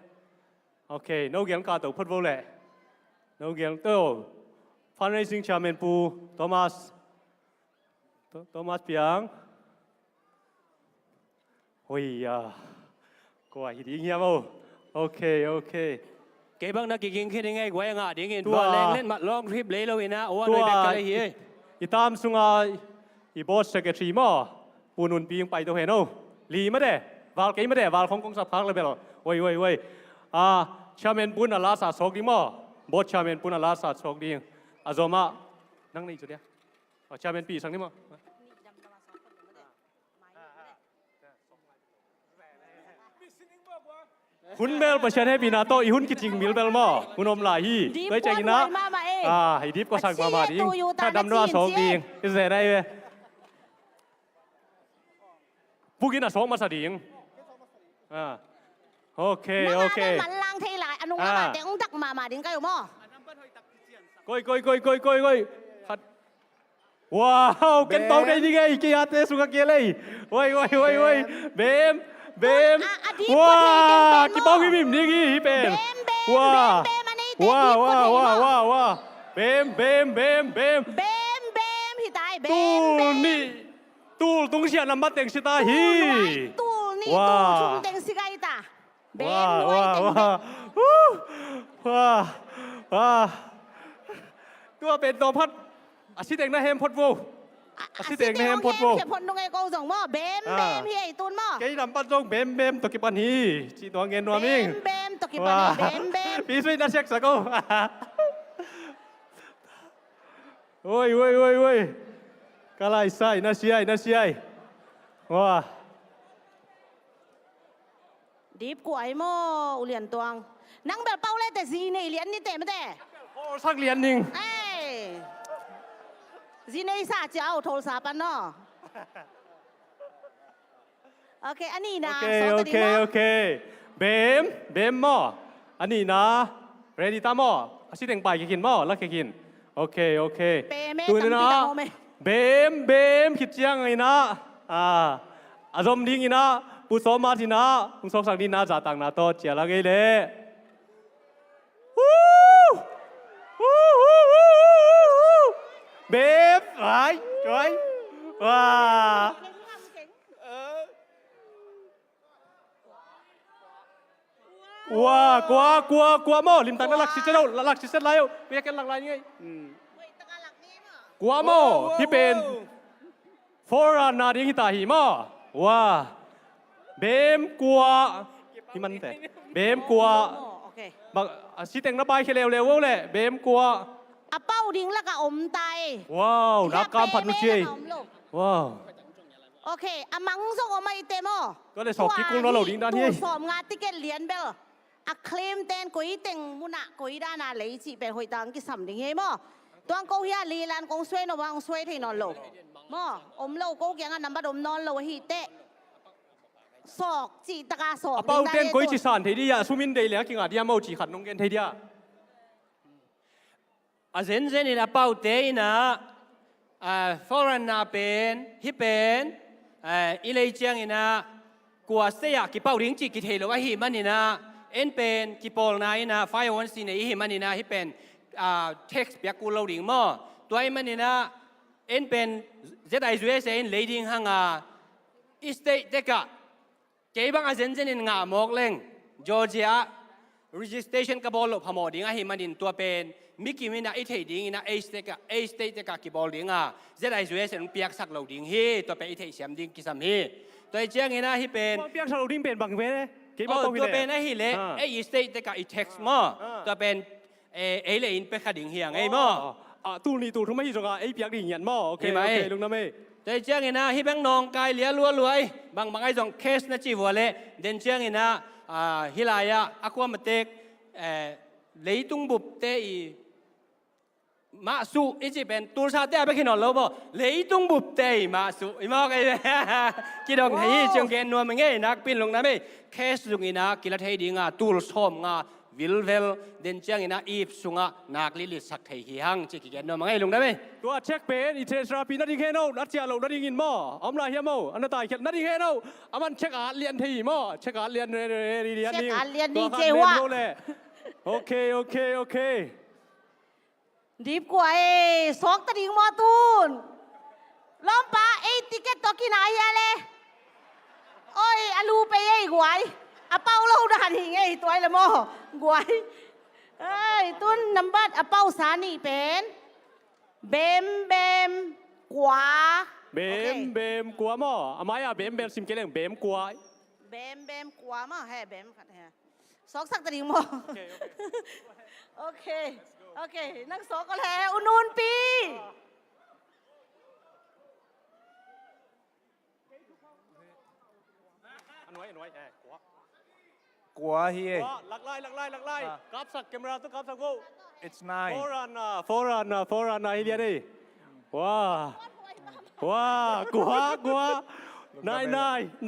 โอเคน้องเกียงกาตัวพูดโวเล่น้องเกียงโตฟันเรซิ่งชาเมนปูโทมัสเปียงโอ้ยกว่าหิดยิงเหี้ยมั้งโอเคเก็บบ้างนะกินขึ้นยังไงไว้งาดิ้งเงินตัวแรงเล่นมาลองทริปเลยเราเองนะโอ้ยเด็กกันเลยเฮ้ยอีตามสุงาอีบอสเซกเตอรีมั้งปูนุนปีงไปตัวเห็นโอ้ลีไม่ได้วาลกี่ไม่ได้วาลของกองสับพักเลยเปล่าโว้ยชาเมนปุนอาลาสาสกดีมั้งบอสชาเมนปุนอาลาสาสกดีอาโซมานั่งนี่จุดเดียวชาเมนปีสังนี่มั้งคุณเบลประชันให้ปีนาโตอีหุ่นกิจจริงมิลเบลมั้งคุณอมลาฮีด้วยใจนะให้ดิฟก็สั่งมาดิถ้าดำนัวสองดีก็จะได้ผู้กินอ่ะสองมาสดิงโอเคมันล้างเทลายอนุมาแต่องตักมาดิ้งก็อยู่มั้งก้อยว้าวกันโตได้ยังไงกี่อาเตสุกเกเลยว้ยเบมว้ากี่เป้ากี่บิมนี่กี่เป็นว้าเบมฮิตายเบมนี่ตูตรงเชียนลำบัดเต็งสิตาฮีตูนี่ตูชุมเต็งสิกายตาเบมด้วยเต็งว้าตัวเป็นตัวพัดอาชิตเองนะเฮมพดวูอาชิตเองนะเฮมพดวูพดตรงไอ้กองส่งหม้อเบมเฮียตุนหม้อแกลำปัดตรงเบมตัวกิปันฮีจีตัวเงินนัวมิงเบมตัวกิปันฮีเบมปีสวยน่าเช็คสักกูโอ้ยกะไรใส่น่าเชียว้าดีบกว่าไอ้หม้ออุเลียนตวงนั่งแบบเป้าเลยแต่ซีในเหรียญนี่เตะไม่เตะโอ้สักเหรียญหนึ่งซีในสาเจ้าโทรศัพท์ปันเนาะโอเคอันนี้นะโอเคเบมหม้ออันนี้นะเรดี้ตามหม้ออาชิตเองไปกินหม้อแล้วกินโอเคดูนะเบมคิดยังไงนะอารมณ์ดีงี้นะผู้สมาธินะผู้สมศักดิ์นะจะต่างนะโตเจียละไงเลยเบมว้ากลัวหม้อลิมตันน่ารักสิเจ้าหลักสิเสร็จแล้วไม่อยากกันหลักอะไรยังไงกลัวหม้อที่เป็นฟอร์นาดิฮิตาฮิหม้อว้าเบมกลัวที่มันแต่เบมกลัวบางสิแต่งระบายแค่เร็วเลยเบมกลัวอาเป้าดิ้งแล้วก็อมไตว้าวนักการพันธุ์ชีว้าวโอเคอามังส่งออกมาอีเตมอก็เลยสอบกิ๊กกุ้งแล้วเราดิ้งด้านที่สอบงานติเกตเหรียญเบล อะเคลมเต้นกุยเต็งมุนะกุยด้านาเลยจีเป็นหอยตังกิสัมดิงเฮมอตัวกูเฮียลีลันกงสวยนวังสวยที่นอนโลมอมโลกูยังนับดมนอนโลฮีเตะศอกจีตะกาศอก เป้าเต้นกุยจีสันทีเดียสุมินเดียกิงอาเดียมาจีขัดนงเกนทีเดียอาเซนเซนี่นะเป้าเตยนะforeign นะเป็นฮิเป็นอิเลเจียงนี่นะกัวเสียกิเป้าลิงจีกิเทโลว่าฮิมันนี่นะเอ็นเป็นกิปอลนายนะไฟวันซีนี่ฮิมันนี่นะฮิเป็นtext เปียกูเราลิงมั่วตัวไอ้มันนี่นะเอ็นเป็นเจดไอซูเอสเอ็นเลดิ้งฮังอีสเตย์เด็กะเก็บบังอาเซนเซนี่งามอกเล่งจอร์เจีย registration กบอลพมอดิ้งฮิมันนี่ตัวเป็นมิกิมินะไอเทดิ้งนะเอสเตกะกิบอลดิ้งเจดไอซูเอสเอ็นเปียกสักเราดิ้งฮีตัวเป็นไอเทเสียมดิ้งกิสัมฮีตัวไอ้เจียงนี่นะฮิเป็นเปียกสักเราดิ้งเป็นบางเว้ตัวเป็นไอ้ฮิเล่ไอ้อีสเตย์เด็กะไอเท็กซ์มั่วตัวเป็นเอเลอินเป็นขดิ่งเฮียงไอ้มั่วตูนี่ตูทุ่มไม่ยิงไอ้เปียกดิ่งเหียนมั่วโอเคลุงน้ำเมย์แต่เจ้าเงินนะฮิแบงนองกายเลี้ยรัวรวยบางไอ้จงเคสนะจีวัวเล่เดินเจ้าเงินนะฮิลายะอความาเตกเลยตุงบุบเตอีมาสูอีจีเป็นตัวชาเตะไปขี้นอนแล้วบ่เลยตุงบุบเตอีมาสูอีมอกไอ้กิดองให้จงเกนนัวมึงไงนักปิ้นลงน้ำเมย์เคสลุงอินะกิลเทดิ่งตูลส้มวิลเวลเดินเจียงอินะอีฟสุงนักลิลิสักเทียงจิกิเกนนัวมึงไงลงได้ไหมตัวเช็คเป็นอีเทสราปีนัดยิงเฮโน่นัดเจียเรานัดยิงอินมั่วอมลาเฮียมั่วอันนั้นตายเขียนนัดยิงเฮโน่อามันเช็คอาเลียนทีมั่วเช็คอาเลียนดีเจวะโอเคดีกว่าสองตะดิ่งมอตูนล้อมปะติเกตตอกินายาเลยโอ้ยอลูไปกวยอาเป้าเราด่านหิงตัวละมอกวยตุนนัมบัดอาเป้าสานีเป็นเบมกว่าเบมกว่ามั่วอาไม่เบมซิมเกลงเบมกว่าเบมกว่ามั่วเบมขัดเฮสองสักตะดิ่งมอโอเคนักสองก็แล้วอุนูนปีกัวเฮียหลักไล่กับสักแคมราตุกับสักโว้ it's nine โฟรันฮิเดียนี่ว้ากลัวน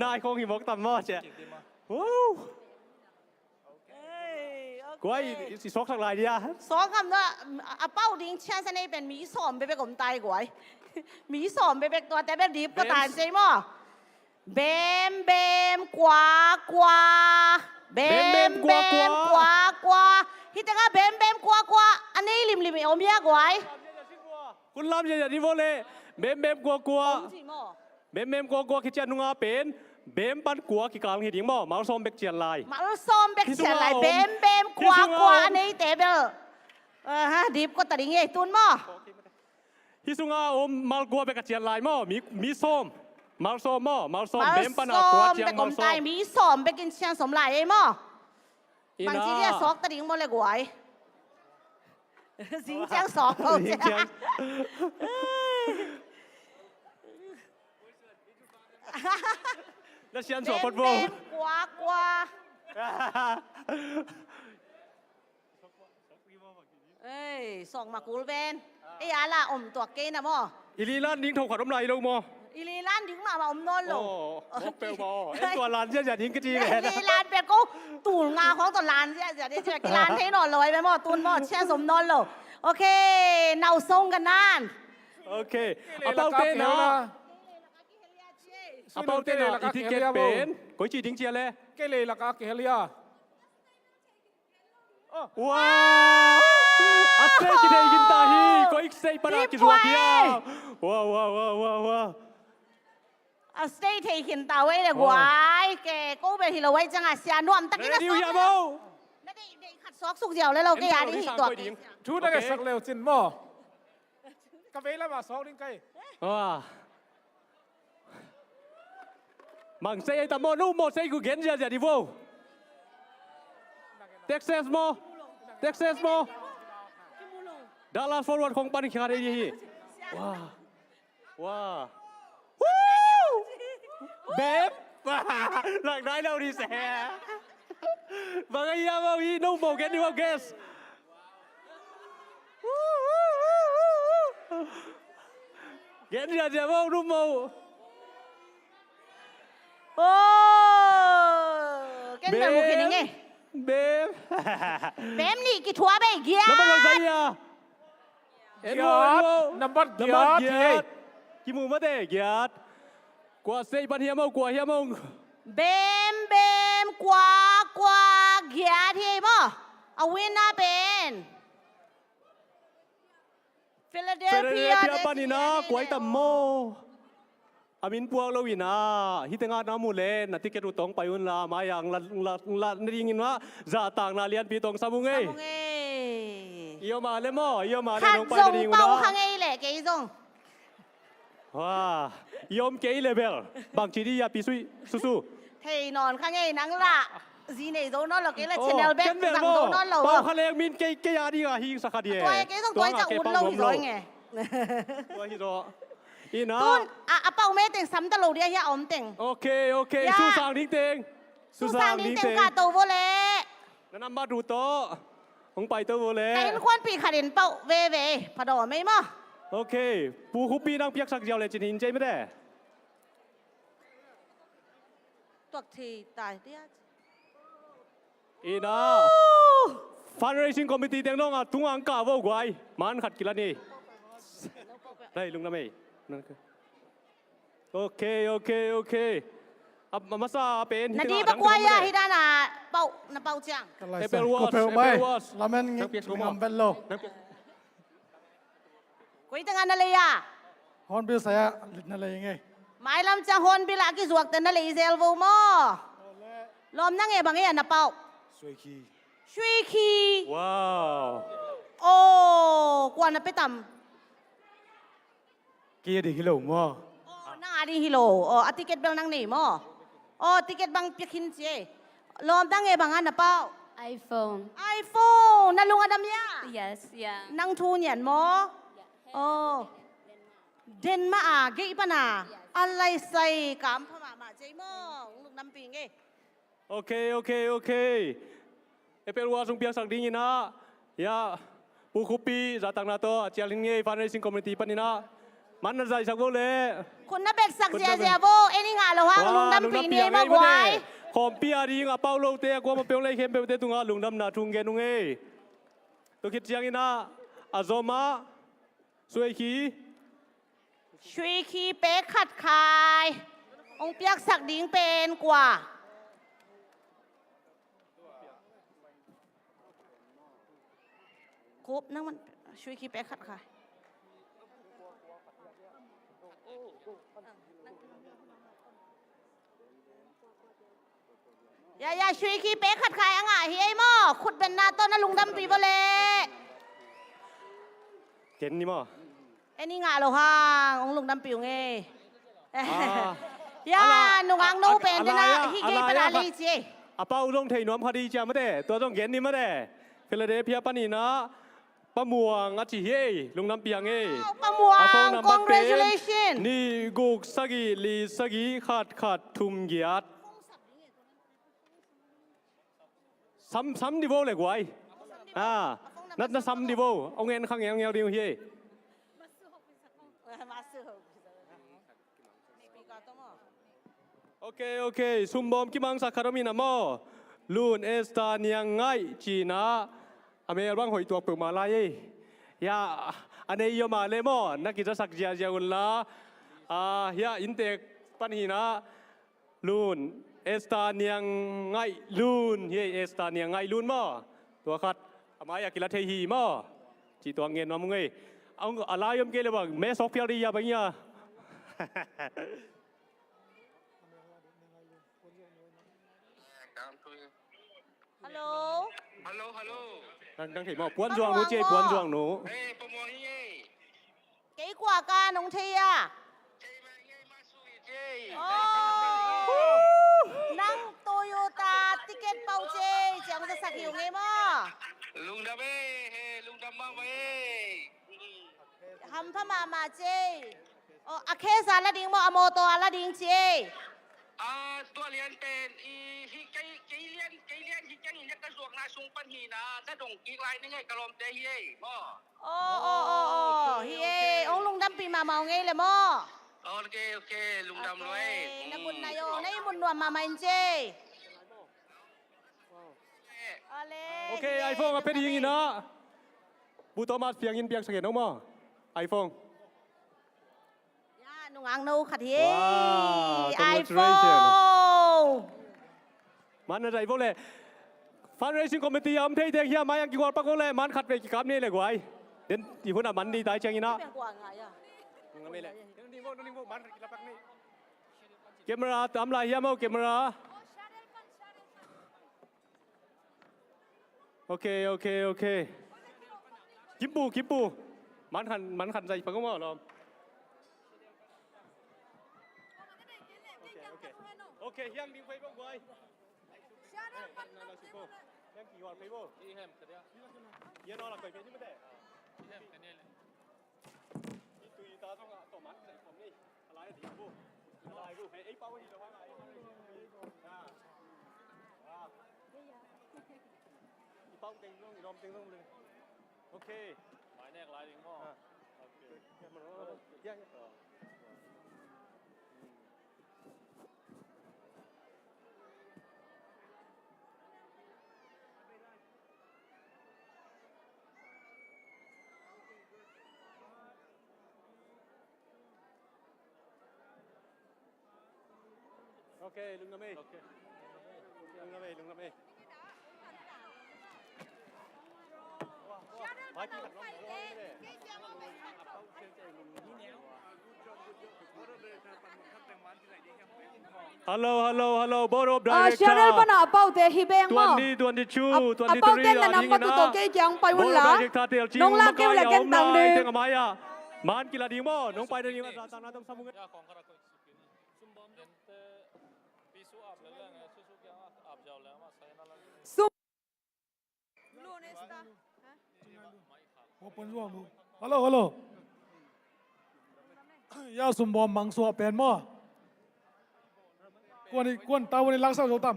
ายคงหิมกตันมอเจ้ว้าวกวยสิซอกสักลายเดียสองคำว่าอาเป้าดิ้งเช่นนี้เป็นมีสอมเป๊กๆผมตายกวยมีสอมเป๊กๆตัวแต่แบบดิบก็ตายใช่ไหมเบมกว่าเบมกว่าฮิตเตก้าเบมกว่าอันนี้ริมอมยากวยคุณลำอย่างนี้โวเล่เบมกว่าคิดจะนุ่งอาเป็นเบมปันกว่ากี่กลางหิดิ้งมั่วมาซ้อมเบกเจียนลายเบมกว่าอันนี้เตเบลดิบก็ตัดยังไงตุนมั่วฮิซุงอาอมมาลกว่าเบกเจียนลายมั่วมีซ้อมมาลซ้อมเบมปันกว่าเจียนมาลซ้อมมีซ้อมเบกินเชียงสมลายไอ้มั่วบางทีเนี่ยซอกตัดยังมั่วเลยกวยสิงเชียงสองเขาเจ้าแล้วเชียนสองฟุตบอลกว่าส่งมากูเบนไอ้ยาละอมตัวเกนนะมั่วอิลีลันดิ้งถกขวดน้ำลายลงมั่วอิลีลันดิ้งมาอมนอนลงเปลวมั่วไอ้ตัวลานเสียจะดิ้งกระจีเลยอิลีลันเป็นกูตูนงาของตัวลานเสียจะได้เจอกีฬาให้นอนลอยไปมั่วตูนมั่วเชี่ยสมนอนลงโอเคเนาส่งกันนานโอเคเอาเป้าเต้นนะอาเป้าเต้นนะอีทิเกตเป็นก๋วยจีดิ้งเจียเลยเกลี่ยละก็เกลี่ยว้าวอาเซ่กินได้กินตาฮีก็อีกเซ่ปนากิจวัตรเดียวว้าวอาเซ่ที่กินตาไว้เลยกว่าแกกูเป็นที่เราไว้จังอ่ะเสียนวมตะกี้นะดิวยาโม่นั่นได้ขัดซอกสุกเดียวแล้วเราก็ยาที่ตัวชูได้ก็สักเร็วจินมั่วกาแฟแล้วมาซอกดิ้งไก่มังเซ่แต่โมนู่โมเซ่กูเห็นจะดิโวเท็กซัสโมดาราฟอร์เวิร์ดของปันขีดดีว้าเบบหลังได้เราดีแซ่ Bangaya mau i no mo get you guess. Get dia dia mau no mau. โอ้เกันแบบมุกินยังไง Bem. เบมนี่กี่ทัวร์ไปเกีย Nampak saya. Nampak giat. Kimu mate giat. Kuasai ban hiamau kuah hiamau. เบมกว่าเกียที่บ่เอาวินนะเป็นฟิลาเดลเฟีย Philadelphia panina kuai tammo. Amin puang lo wina. Hitenga namu len nanti kedu tong payun la mayang la neringin wa zatang na lian pi tong sabungai. มงเอ Iyo ma le mo, iyo ma le ขัด nong ท pai รง nering เป่า wa. ข้างไงแหละเกยทรง Wah, iom kei level. Bang cidi ya pisui susu. เทนอนข้างไงนังละซีเนโดนอนหรอกเกยละชแนลแบ็ก ken สั่ง mo. โดนอนหรอ Pau khaleng min kei ya di ga hi sakadie. ตัวเกยทรงตัวจะอุ่นเราอีกร้อยไง Tua hi do. Ina. ตุนอ่ะเป่าแม่เต็งซ้ำตลกเดียวเฮียอมเต็ง Okay, okay. Ya. Susang ding teng. สุสานนี้เต็งกาโตโวเล่ Nanam ma du to. Hong pai to wo แต่ le. นควรปีขัดินเป่าเวพะดอไม่มั้ Okay. Pu hu pi nang piak sak jiao le chin hin jai me de. ตัวทีตายเดีย Ina. Fundraising committee teng nong a tung ang ka wo gwai. Man khat kila ni. Đây lung nam ei. Okay, okay, okay. Masa pen นาดีบักวายาฮิดานาเป่านาเป่าจัง Apple Watch, Kopel mai. Apple Watch. Lamen Nang piak semua. ngam bello. กุยตังานนาเลยอะ Hon bil saya nalay ngay. หมายลำจังฮอนบิลากิสวกแต่นาเลยเซลโวมอลอมนั่งเอ๋บางเอ๋นาเป่า Suy ki. ช่วยคี Wow. โอ้กวนนาไปต่ำ Kia di kilo mo. โอ้นั่งอาดีฮิโลโอ้อติเกตเบลนั่งนี่มอโอ้ติเกตบังเปียกินเจลอมนั่งเอ๋บางอันนาเป่า iPhone. ไอโฟนนั่นลุงอดัมยา Yes, yeah. นั่งทูเนียนมอโอ้เดนมาอาเกยปะนาอะไรใส่กามพม่ามาเจมอลูกน้ำปิงเอ Okay, okay, okay. Apple Watch sung piak sak ding ina. Ya. Pu kupi zatang na to. Chialing nge fundraising committee panina. Man na zai sak wo le. คุณนับเบกสักเจียเจียโบเอ็นี่งาเหรอฮะลุงน้ำปิงเนี่ยมากไว้ Khom pia di nga pau lo te kwa ma peong lai khem pe te tunga lung dam na thung ge nung e. To kit chiang ina azoma suai ki ช่วยคีเป๊กขัดคายองเปียกสักดิ้งเป็นกว่าครบนั่งมันช่วยคีเป๊กขัดคายอย่าช่วยคีเป๊กขัดคายอ่ะเฮียหม้อขุดเป็นนาต้นนะลุงดำปีบเลย ken ni mo. ไอ้นี่งาเหรอฮะองลุงดำปิวไงย่า ala หนุ่งอังนูเป็นนะ ala ฮิเกยปนาลีจี Apa ulong thei nom khadi cha ma de. To jong gen ni ma de. Philadelphia panina. Pamuang achi hei lung nam piang e. ประมวง congratulation Ni guk sagi li sagi khat thum giat. Sam di wo le gwai. Nat na sam di wo. Ông en khang yang diu hi. Okay, okay. Sumbom kimang sakarami na mo. Lun esta niang ngai China. Ame bang hoi tuak pe malai. Ya, ane yo male mo. Nakita sakja jaun la. Ya intek panhina. Lun esta niang ngai lun. Ye esta niang ngai lun mo. Tua khat amaya kilat hei hi mo. Chi tuang ngen ma mungai. Ông alayom ke le bang me sok piari ya bang ya. Hello Đang thấy mà buôn doang nú chơi buôn doang nú. cái quả ca nông thi à năng Toyota ticket bao chê chẳng có sạc hiểu nghe mà Lung đam lung đam mang về. hầm pha mà chê à khe sa la ding mo a mô tô la ding chê Tua lian pen, hi cây lian sung pan hi na ta dong ki lai ni ngai kalom te hi mo โอ้เฮียองลุงดำปีมาเมาไงเลยมั้ง ok lung dam loi นักบุญนายโยนายบุญรวมมาไม่เจ OK iPhone 啊，俾你影啦。不多嘛，平影平成好嘛？iPhone。 ย่านุ่งอังนูขัดเฮ Wow, ไอโฟ congratulations. น มันอะไรพวกเลย fundraising committee อำเภอเทียงเฮียมายังกี่วันปักเลยมันขัดไปกี่คำนี่เลยกว่าเด่นที่พุ่นอ่ะมันดีตายเชียงอีนะ เป็นกว่าไงอ่ะ ไม่เลยนี่พวกมันกี่ละปักนี่เกมราทำลายเฮียมั้งเกมราโอเคกิบปูมันขันใจปักก็มั้งหรอโอเคเฮียงดิ้งไปบ้างไว้ยังกี่วันไปบ้างที่แฮมกันเนี่ยเยอะนอนหลับไปเป็นที่ไม่ได้ที่แฮมกันเนี่ยเลยที่ตุยตาต้องต่อมันใส่ผมนี่อะไรดีบูอะไรบูไอ้เป้าที่เราว่าไงอีเป้าเต็งต้องรอมเต็งต้องเลยโอเคหมายแรกลายเต็งหม้อโอเคมันเยอะโอเคลุงน้ำเมย์ฮัลโหลบอร์ดไดเรกเตอร์ ชาเนลปนาเป้าเตฮิเบงมั้ง 22 เป้าเต้นแต่นำมาตัวเกยจังไปวันละน้องลากเกลเลยกันตังเด มันกีฬาดีมั้งน้องไปเดี๋ยวนี้มาตามน้าต้องสมุน Hello. Ya sumbom mangso pen mo. Kwan tawo ni langsa so tam.